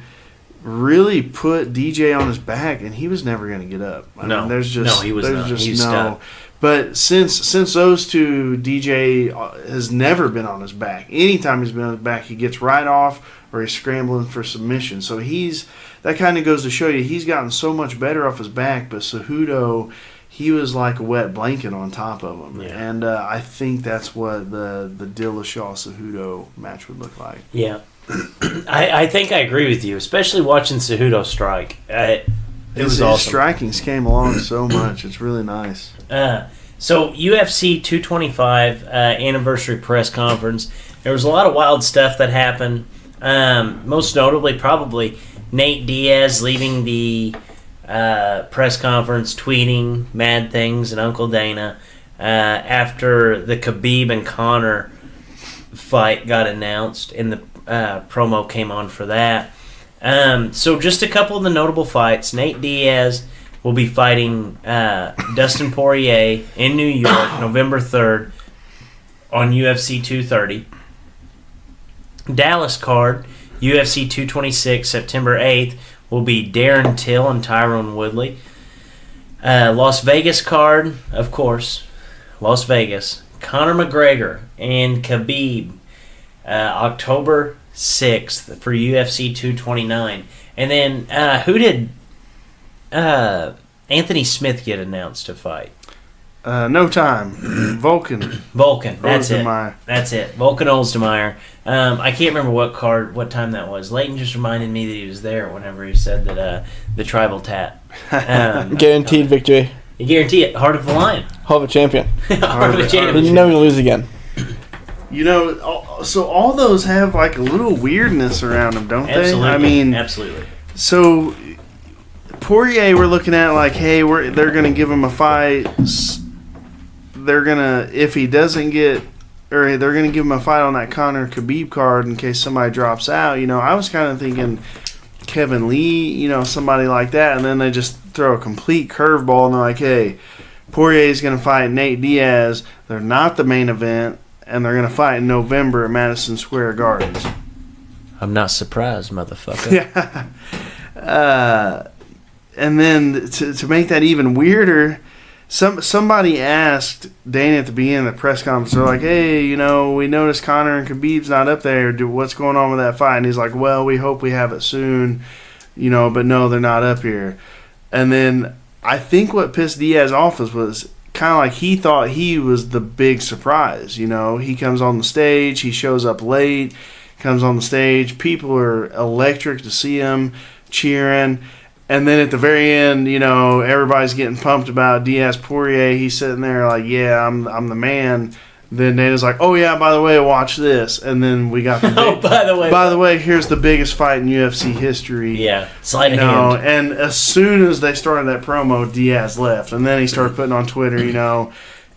really put DJ on his back, and he was never going to get up. I mean, he was not. He was stuck. But since those 2, DJ has never been on his back. Anytime he's been on his back, he gets right off or he's scrambling for submission. So that kind of goes to show you he's gotten so much better off his back. But Cejudo, he was like a wet blanket on top of him. Yeah. And I think that's what the Dillashaw-Cejudo match would look like. Yeah. I think I agree with you, especially watching Cejudo strike. It was awesome. His strikings came along so much. It's really nice. So UFC 225 anniversary press conference. There was a lot of wild stuff that happened. Most notably, probably Nate Diaz leaving the press conference, tweeting mad things and Uncle Dana after the Khabib and Conor fight got announced and the promo came on for that. So just a couple of the notable fights. Nate Diaz will be fighting Dustin Poirier in New York, November 3rd on UFC 230. Dallas card, UFC 226, September 8th, will be Darren Till and Tyrone Woodley. Las Vegas card, of course, Las Vegas. Conor McGregor and Khabib, October 6th for UFC 229. And then who did Anthony Smith get announced to fight? No time. Vulcan. That's Oldsmaier. it. That's it. Vulcan Oldsmaier. I can't remember what time that was. Leighton just reminded me that he was there whenever he said that the tribal tat. Guaranteed victory. You guarantee it. Heart of the Lion. Heart of a champion. Heart of a champion. You're never going to lose again. So all those have like a little weirdness around them, don't Absolutely. they? I mean, absolutely. So Poirier, we're looking at like, hey, they're going to give him a fight. They're gonna, if he doesn't get, or they're gonna give him a fight on that Conor Khabib card in case somebody drops out. I was kind of thinking Kevin Lee, somebody like that, and then they just throw a complete curveball and they're like, hey, Poirier's gonna fight Nate Diaz. They're not the main event, and they're going to fight in November at Madison Square Gardens. I'm not surprised, motherfucker. Yeah. And then to make that even weirder, somebody asked Dana at the beginning of the press conference, they're like, hey, we noticed Conor and Khabib's not up there. What's going on with that fight? And he's like, well, we hope we have it soon, but no, they're not up here. And then I think what pissed Diaz off was kind of like he thought he was the big surprise. He comes on the stage, he shows up late, comes on the stage, people are electric to see him, cheering. And then at the very end, everybody's getting pumped about Diaz-Poirier. He's sitting there like, yeah, I'm the man. Then Dana's like, oh, yeah, by the way, watch this. And then we got the big, by the way, here's the biggest fight in UFC history. Yeah, sleight of hand. And as soon as they started that promo, Diaz left. And then he started putting on Twitter,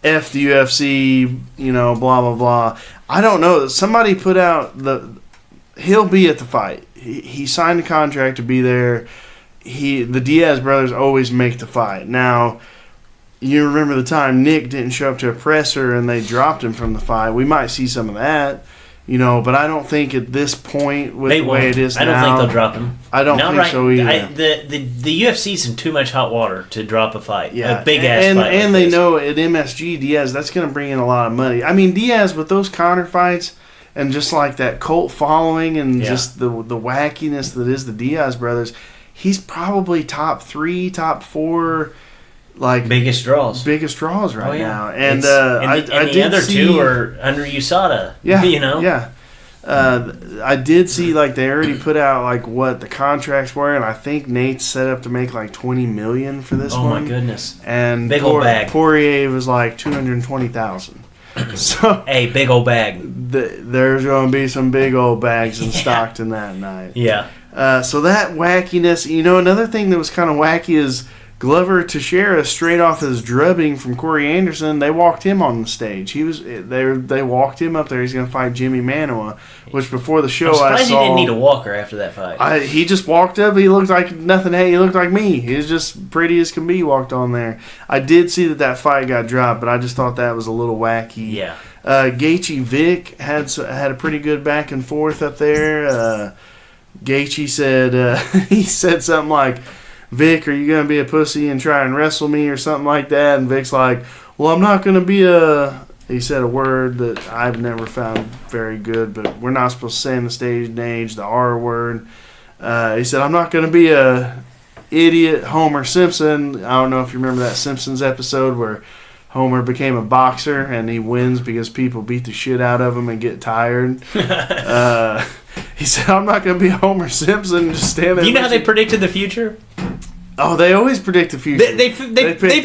F the UFC, blah, blah, blah. I don't know. Somebody put out he'll be at the fight. He signed a contract to be there. The Diaz brothers always make the fight. Now, you remember the time Nick didn't show up to a presser and they dropped him from the fight. We might see some of that, but I don't think at this point with the way it is now. I don't think they'll drop him. I don't think so either. The UFC's in too much hot water to drop a fight. Yeah. A big-ass fight. And they know at MSG, Diaz, that's going to bring in a lot of money. I mean, Diaz, with those Conor fights and just like that cult following and just the wackiness that is the Diaz brothers, he's probably top 3, top 4, like biggest draws right now. And I did the other see, 2 are under USADA. Yeah, Yeah. I did see like they already put out like what the contracts were, and I think Nate's set up to make like $20 million for this one. Oh my goodness! And big old bag. Poirier was like $220,000. So hey, big old bag. There's going to be some big old bags in Stockton that night. Yeah. So that wackiness, another thing that was kind of wacky is Glover Teixeira, straight off his drubbing from Corey Anderson, they walked him on the stage. They walked him up there. He's going to fight Jimmy Manoa, which before the show I'm surprised I saw. He didn't need a walker after that fight. He just walked up. He looked like nothing. Hey, he looked like me. He was just pretty as can be. Walked on there. I did see that fight got dropped, but I just thought that was a little wacky. Yeah. Gaethje Vic had a pretty good back and forth up there. Gaethje said he said something like, Vic, are you going to be a pussy and try and wrestle me or something like that? And Vic's like, well, I'm not going to be he said a word that I've never found very good, but we're not supposed to say in the stage and age, the R word. He said, I'm not going to be a idiot Homer Simpson. I don't know if you remember that Simpsons episode where Homer became a boxer and he wins because people beat the shit out of him and get tired. He said, I'm not going to be Homer Simpson and just stand there. You know how they predicted the future? Oh, they always predict the future. They depicted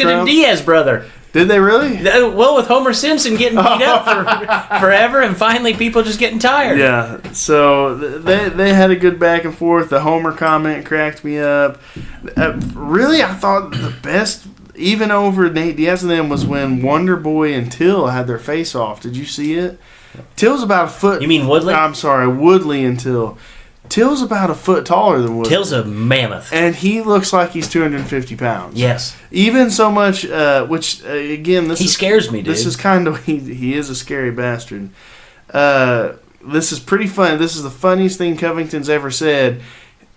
a Diaz brother. Did they really? Well, with Homer Simpson getting beat up for forever and finally people just getting tired. Yeah, so they had a good back and forth. The Homer comment cracked me up. Really, I thought the best, even over Nate Diaz and them, was when Wonder Boy and Till had their face off. Did you see it? Till's about a foot. You mean Woodley? I'm sorry, Woodley and Till. Till's about a foot taller than Woodley. Till's a mammoth. And he looks like he's 250 pounds. Yes. Even so much, which, again, he scares me, dude. This is kind of, he is a scary bastard. This is pretty funny. This is the funniest thing Covington's ever said.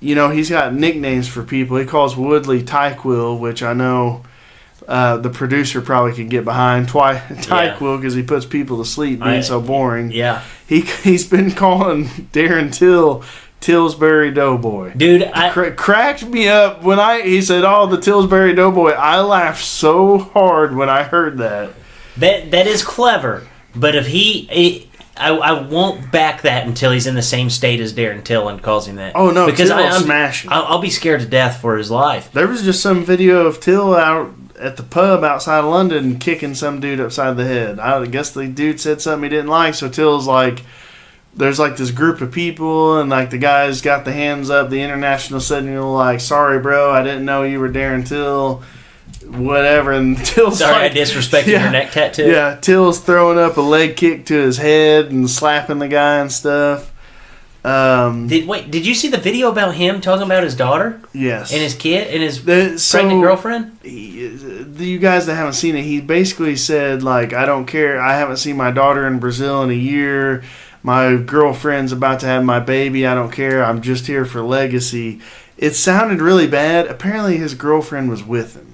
He's got nicknames for people. He calls Woodley Tyquill, which I know the producer probably could get behind. Tyquill, because he puts people to sleep being so boring. Yeah. He's been calling Darren Till Tillsbury Doughboy. Dude, cracked me up when he said, "Oh, the Tillsbury Doughboy." I laughed so hard when I heard that. That is clever, but if I won't back that until he's in the same state as Darren Till and calls him that. Oh no, because I'm smashing. I'll be scared to death for his life. There was just some video of Till out at the pub outside of London kicking some dude upside the head. I guess the dude said something he didn't like, so Till's like, there's like this group of people, and like the guys got the hands up, the international signal, like, sorry bro, I didn't know you were Darren Till, whatever. And Till's sorry, like, I disrespected your neck tattoo. Yeah, Till's throwing up a leg kick to his head and slapping the guy and stuff. Did you see the video about him talking about his daughter Yes. and his kid and his pregnant girlfriend? You guys that haven't seen it, he basically said, like, I don't care. I haven't seen my daughter in Brazil in a year. My girlfriend's about to have my baby. I don't care. I'm just here for legacy. It sounded really bad. Apparently, his girlfriend was with him.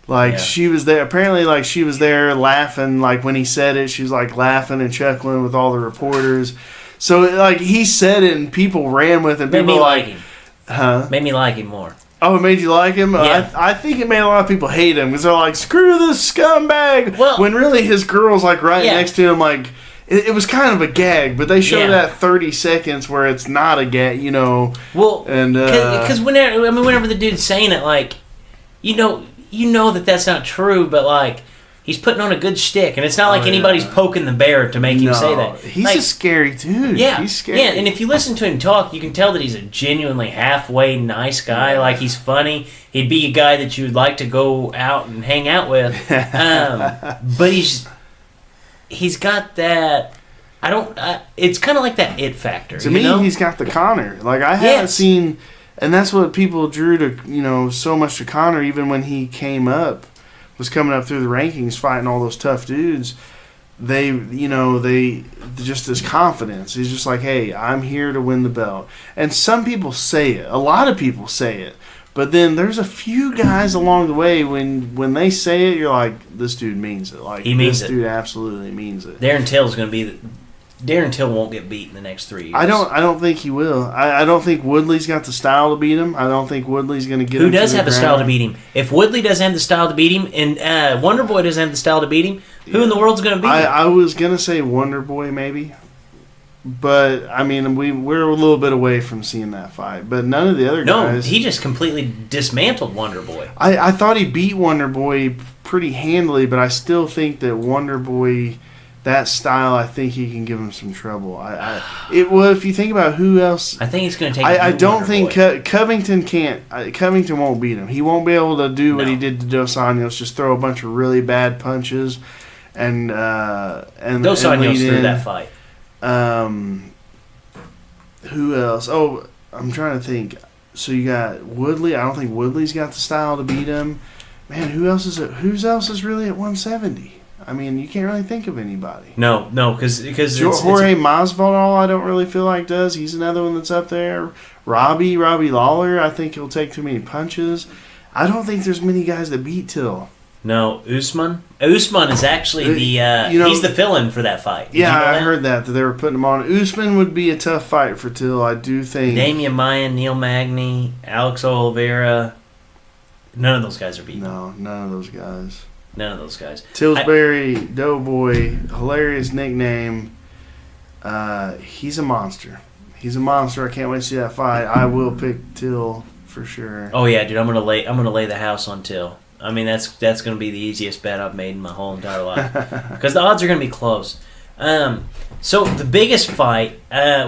Like, she was there. Apparently, like, she was there laughing. Like, when he said it, she was, like, laughing and chuckling with all the reporters. So, like, he said it, and people ran with it. Made People me like like him. Huh? Made me like him more. Oh, it made you like him? Yeah. I think it made a lot of people hate him because they're like, screw this scumbag. Well, when really his girl's like right next to him, like it was kind of a gag, but they showed that 30 seconds where it's not a gag, you know. Well, and because whenever the dude's saying it, like, you know that that's not true, but like he's putting on a good shtick, and it's not like anybody's poking the bear to make him say that. He's like, a scary dude. Yeah, he's scary. Yeah, and if you listen to him talk, you can tell that he's a genuinely halfway nice guy. Yeah. Like, he's funny. He'd be a guy that you'd like to go out and hang out with. But he's got that. It's kind of like that it factor. To me, he's got the Connor. Like, I haven't seen, and that's what people drew to so much to Connor. Even when he was coming up through the rankings, fighting all those tough dudes. They just this confidence. He's just like, hey, I'm here to win the belt. And some people say it. A lot of people say it. But then there's a few guys along the way when they say it, you're like, this dude means it. Like, this dude absolutely means it. Darren Till won't get beat in the next 3 years. I don't think he will. I don't think Woodley's got the style to beat him. I don't think Woodley's going to get him. Who does have the style to beat him? If Woodley doesn't have the style to beat him, and Wonder Boy doesn't have the style to beat him, who in the world's going to beat him? I was going to say Wonder Boy maybe. But, I mean, we're a little bit away from seeing that fight. But none of the other guys... No, he just completely dismantled Wonder Boy. I thought he beat Wonder Boy pretty handily, but I still think that Wonder Boy... That style, I think he can give him some trouble. If you think about who else, I think he's going to take. I don't think Covington can't. Covington won't beat him. He won't be able to do what he did to Dos Anjos, just throw a bunch of really bad punches, and Dos Anjos threw that fight. Who else? Oh, I'm trying to think. So you got Woodley. I don't think Woodley's got the style to beat him. Man, who else is really at 170? I mean, you can't really think of anybody. No, because Jorge Masvidal, I don't really feel like does. He's another one that's up there. Robbie Lawler, I think he'll take too many punches. I don't think there's many guys that beat Till. No, Usman. Usman is actually he's the fill-in for that fight. Did I heard that they were putting him on. Usman would be a tough fight for Till, I do think. Damian Maia, Neil Magny, Alex Oliveira. None of those guys are beaten. No, none of those guys. None of those guys. Tillsbury, Doughboy, hilarious nickname. He's a monster. He's a monster. I can't wait to see that fight. I will pick Till for sure. Oh yeah, dude, I'm gonna lay the house on Till. I mean, that's gonna be the easiest bet I've made in my whole entire life because the odds are gonna be close. So the biggest fight,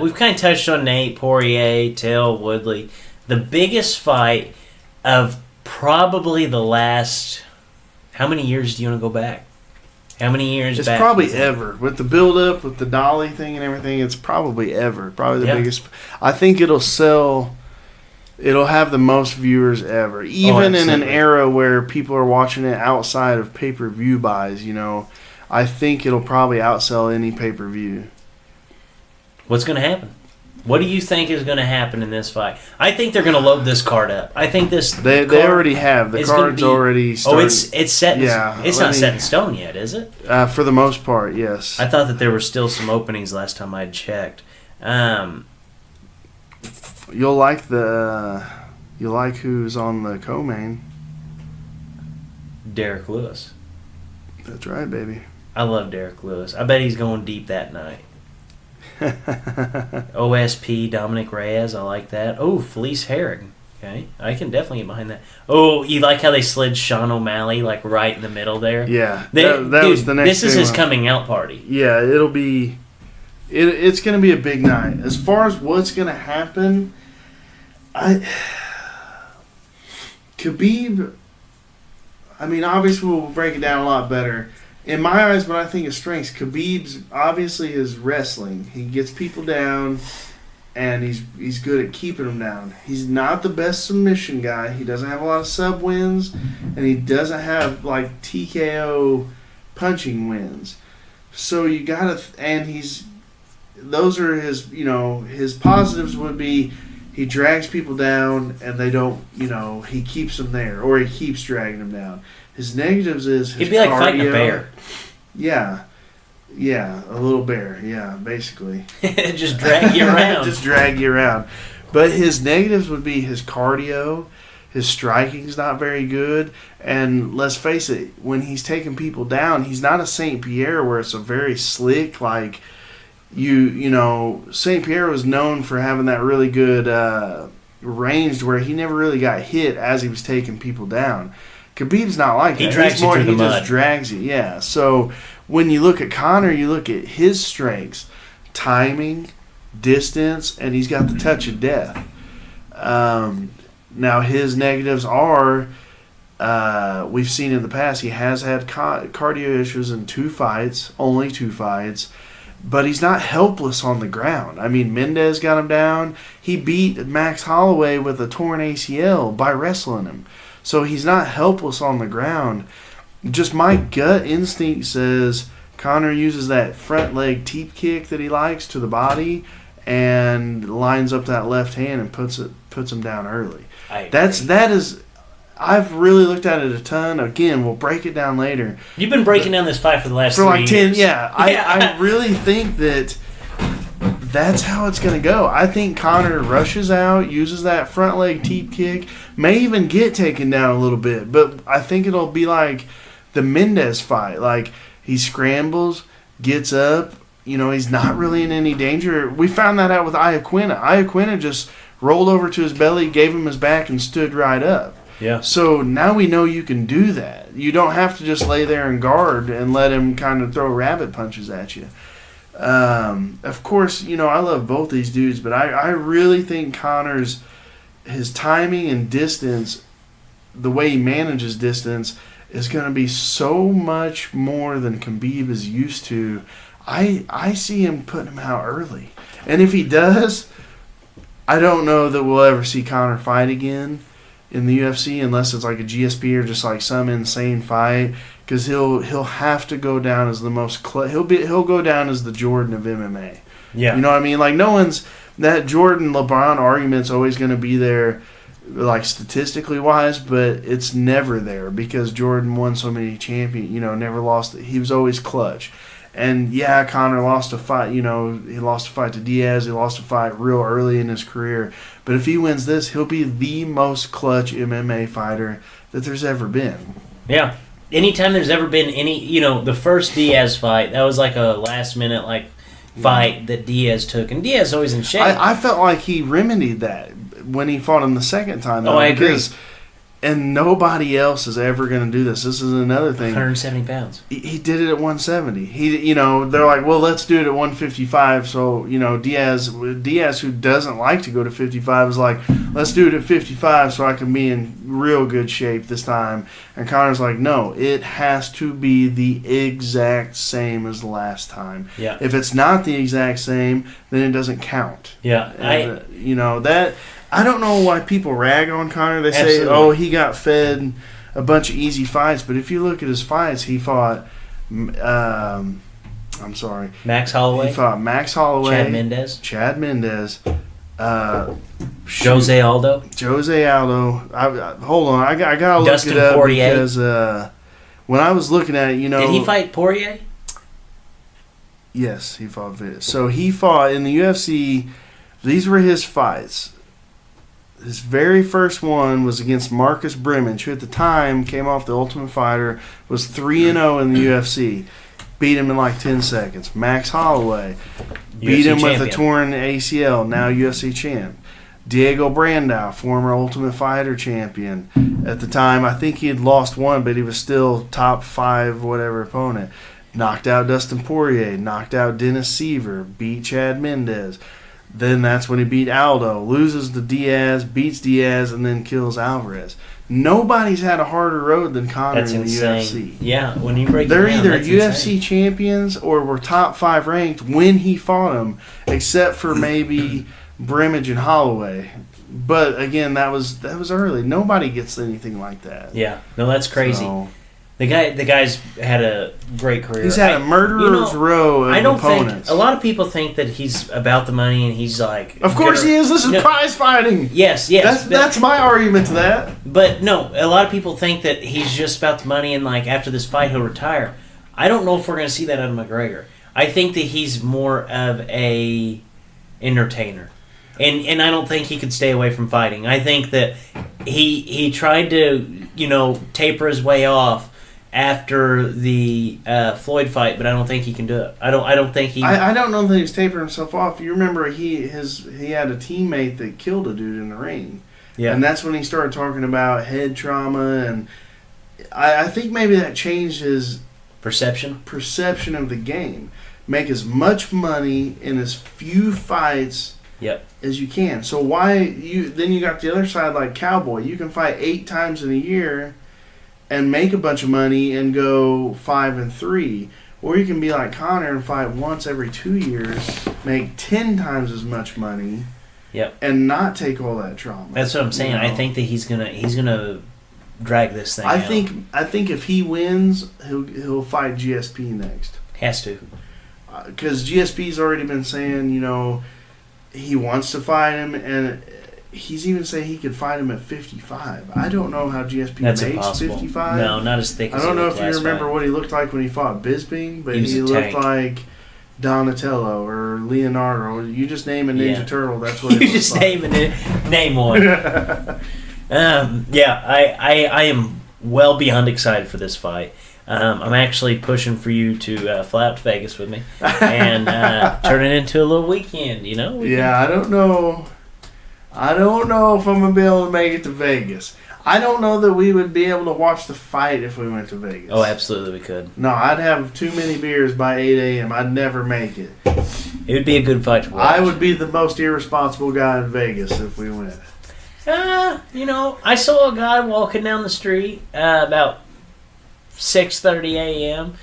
we've kind of touched on Nate, Poirier, Till, Woodley. The biggest fight of probably the last. How many years do you want to go back? How many years it's back? It's probably ever. With the build-up, with the Dolly thing and everything, it's probably ever. Probably the biggest. I think it'll sell. It'll have the most viewers ever. Even in an era where people are watching it outside of pay-per-view buys, I think it'll probably outsell any pay-per-view. What's going to happen? What do you think is going to happen in this fight? I think they're going to load this card up. I think this. They already have the card's already started. Oh, it's set. It's not set in stone yet, is it? For the most part, yes. I thought that there were still some openings last time I checked. You'll like who's on the co-main. Derek Lewis. That's right, baby. I love Derek Lewis. I bet he's going deep that night. OSP, Dominic Reyes, I like that. Oh, Felice Herrig. Okay, I can definitely get behind that. Oh, you like how they slid Sean O'Malley like right in the middle there? Yeah, that was the next. This is his coming out party. Yeah, it'll be. It's going to be a big night. As far as what's going to happen, Khabib. I mean, obviously we'll break it down a lot better. In my eyes, when I think of strengths, Khabib's obviously is wrestling. He gets people down. and he's good at keeping him down. He's not the best submission guy. He doesn't have a lot of sub wins, and he doesn't have like TKO punching wins. So you gotta, and those are his, his positives would be he drags people down and they don't, he keeps them there or he keeps dragging them down. His negatives is his He'd be like cardio. fighting a bear. Yeah, a little bear. Yeah, basically. Just drag you around. Just drag you around. But his negatives would be his cardio. His striking's not very good. And let's face it, when he's taking people down, he's not a St. Pierre where it's a very slick, like, St. Pierre was known for having that really good range where he never really got hit as he was taking people down. Khabib's not like that. He drags you through the mud. Just drags you, yeah. So when you look at Conor, you look at his strengths, timing, distance, and he's got the touch of death. Now his negatives are, we've seen in the past, he has had cardio issues in only two fights, but he's not helpless on the ground. I mean, Mendez got him down. He beat Max Holloway with a torn ACL by wrestling him. So he's not helpless on the ground. Just my gut instinct says Conor uses that front leg teep kick that he likes to the body and lines up that left hand and puts him down early. That is. I've really looked at it a ton. Again, we'll break it down later. You've been breaking down this fight for the last 3 like years. 10. Yeah, I really think that's how it's going to go. I think Conor rushes out, uses that front leg teep kick, may even get taken down a little bit, but I think it'll be like the Mendez fight. Like, he scrambles, gets up, he's not really in any danger. We found that out with Iaquinta. Iaquinta just rolled over to his belly, gave him his back, and stood right up. Yeah. So now we know you can do that. You don't have to just lay there and guard and let him kind of throw rabbit punches at you. Of course, I love both these dudes, but I really think Conor's, his timing and distance, the way he manages distance, is going to be so much more than Khabib is used to. I see him putting him out early. And if he does, I don't know that we'll ever see Conor fight again in the UFC unless it's like a GSP or just like some insane fight, because he'll have to go down as the most he'll go down as the Jordan of MMA. Yeah, you know what I mean? Like, no one's, that Jordan LeBron argument's always going to be there, like statistically wise, but it's never there because Jordan won so many never lost. He was always clutch. And yeah, Conor lost a fight. He lost a fight to Diaz. He lost a fight real early in his career. But if he wins this, he'll be the most clutch MMA fighter that there's ever been. Yeah. Anytime there's ever been any, the first Diaz fight, that was like a last minute fight that Diaz took, and Diaz always in shape. I felt like he remedied that when he fought him the second time. I agree. And nobody else is ever going to do this. This is another thing. 170 pounds. He did it at 170. They're like, well, let's do it at 155. So, Diaz, who doesn't like to go to 55, is like, let's do it at 55 so I can be in real good shape this time. And Conor's like, no, it has to be the exact same as the last time. Yeah. If it's not the exact same, then it doesn't count. Yeah. And, I don't know why people rag on Conor. They say, Absolutely. he got fed a bunch of easy fights. But if you look at his fights, he fought, I'm sorry. Max Holloway. He fought Max Holloway. Chad Mendez. Jose Aldo. Hold on. I got to look Dustin it up Poirier. Because when I was looking at it, Did he fight Poirier? Yes, he fought Viz. So he fought in the UFC. These were his fights. His very first one was against Marcus Brimage, who at the time came off the Ultimate Fighter, was 3-0 in the UFC. Beat him in like 10 seconds. Max Holloway beat him with a torn ACL, now UFC champ. Diego Brandao, former Ultimate Fighter champion. At the time, I think he had lost one, but he was still top 5 whatever opponent. Knocked out Dustin Poirier, knocked out Dennis Seaver, beat Chad Mendez. Then that's when he beat Aldo, loses to Diaz, beats Diaz, and then kills Alvarez. Nobody's had a harder road than Conor in the UFC. Yeah, when you break they're it down, either that's UFC insane. champions or were top 5 ranked when he fought them, except for maybe Brimage and Holloway. But again, that was early. Nobody gets anything like that. Yeah, no, that's crazy. So, The guy's had a great career. he's had a murderer's row of I don't opponents. think a lot of people think that he's about the money and he's like. Of course he is. This is prize fighting. Yes. That's my argument to that. But no, a lot of people think that he's just about the money and like after this fight he'll retire. I don't know if we're going to see that out of McGregor. I think that he's more of a entertainer. And I don't think he could stay away from fighting. I think that he tried to, taper his way off after the Floyd fight, but I don't think he can do it. I don't think he. I don't know that he's tapering himself off. You remember he had a teammate that killed a dude in the ring, and that's when he started talking about head trauma, and I think maybe that changed his perception of the game. Make as much money in as few fights. As you can. So then you got the other side like Cowboy. You can fight 8 times in a year and make a bunch of money and go 5-3. Or you can be like Conor and fight once every 2 years, make 10 times as much money, and not take all that trauma. That's what I'm saying. I think that he's gonna drag this thing. I think if he wins, he'll fight GSP next. Has to. Because GSP's already been saying, he wants to fight him, and he's even saying he could fight him at 55. I don't know how GSP makes impossible. 55. No, not as thick as I don't know if you remember fight. what he looked like when he fought Bisping, but he looked like Donatello or Leonardo. You just name a Ninja Turtle, that's what you just name one. I am well beyond excited for this fight. I'm actually pushing for you to fly out to Vegas with me and turn it into a little weekend, I don't know. I don't know if I'm going to be able to make it to Vegas. I don't know that we would be able to watch the fight if we went to Vegas. Oh, absolutely we could. No, I'd have too many beers by 8 a.m. I'd never make it. It would be a good fight to watch. I would be the most irresponsible guy in Vegas if we went. I saw a guy walking down the street about 6:30 a.m.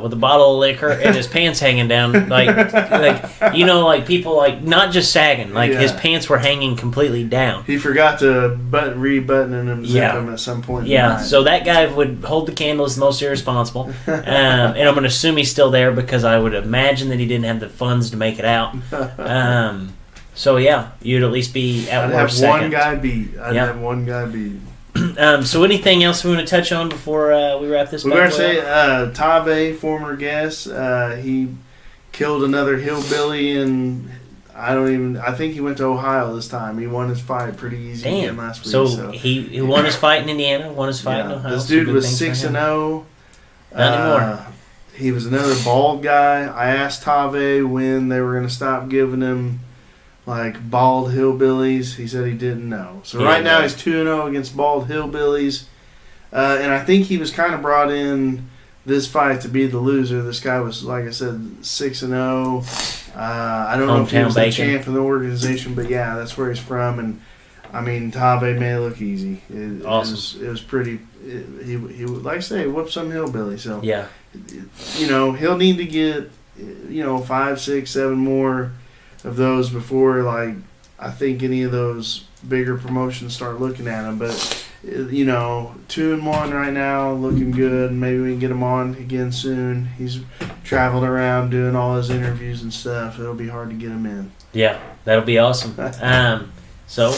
With a bottle of liquor and his pants hanging down, like people not just sagging, his pants were hanging completely down. He forgot to re-button and zip them at some point. Yeah, so that guy would hold the candle as the most irresponsible, and I'm going to assume he's still there because I would imagine that he didn't have the funds to make it out. So yeah, you'd at least be at worst second. I'd have one guy beat. So anything else we want to touch on before we wrap this? We're going to say Tave, former guest, he killed another hillbilly, and I think he went to Ohio this time. He won his fight pretty easy again last week. So he won his fight in Indiana, won his fight in Ohio. This dude was 6-0. Not anymore. He was another bald guy. I asked Tave when they were going to stop giving him bald hillbillies. He said he didn't know. So right now he's 2-0 against bald hillbillies. And I think he was kind of brought in this fight to be the loser. This guy was, like I said, 6-0. I don't know if he was the champ of the organization, but yeah, that's where he's from. And I mean, Tave made it look easy. Awesome. It was pretty. He like I say, whooped some hillbilly. So yeah, he'll need to get 5, 6, 7 more of those before I think any of those bigger promotions start looking at him. But 2-1 right now, looking good. Maybe we can get him on again soon. He's traveled around doing all his interviews and stuff. It'll be hard to get him in. Yeah, that'll be awesome. So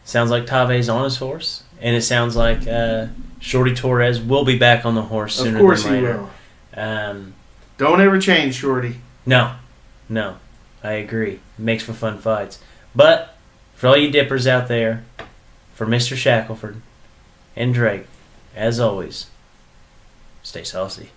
sounds like Tave's on his horse, and it sounds like Shorty Torres will be back on the horse sooner than later. Of course he will. Don't ever change, Shorty. No, I agree. It makes for fun fights. But for all you dippers out there, for Mr. Shackelford and Drake, as always, stay saucy.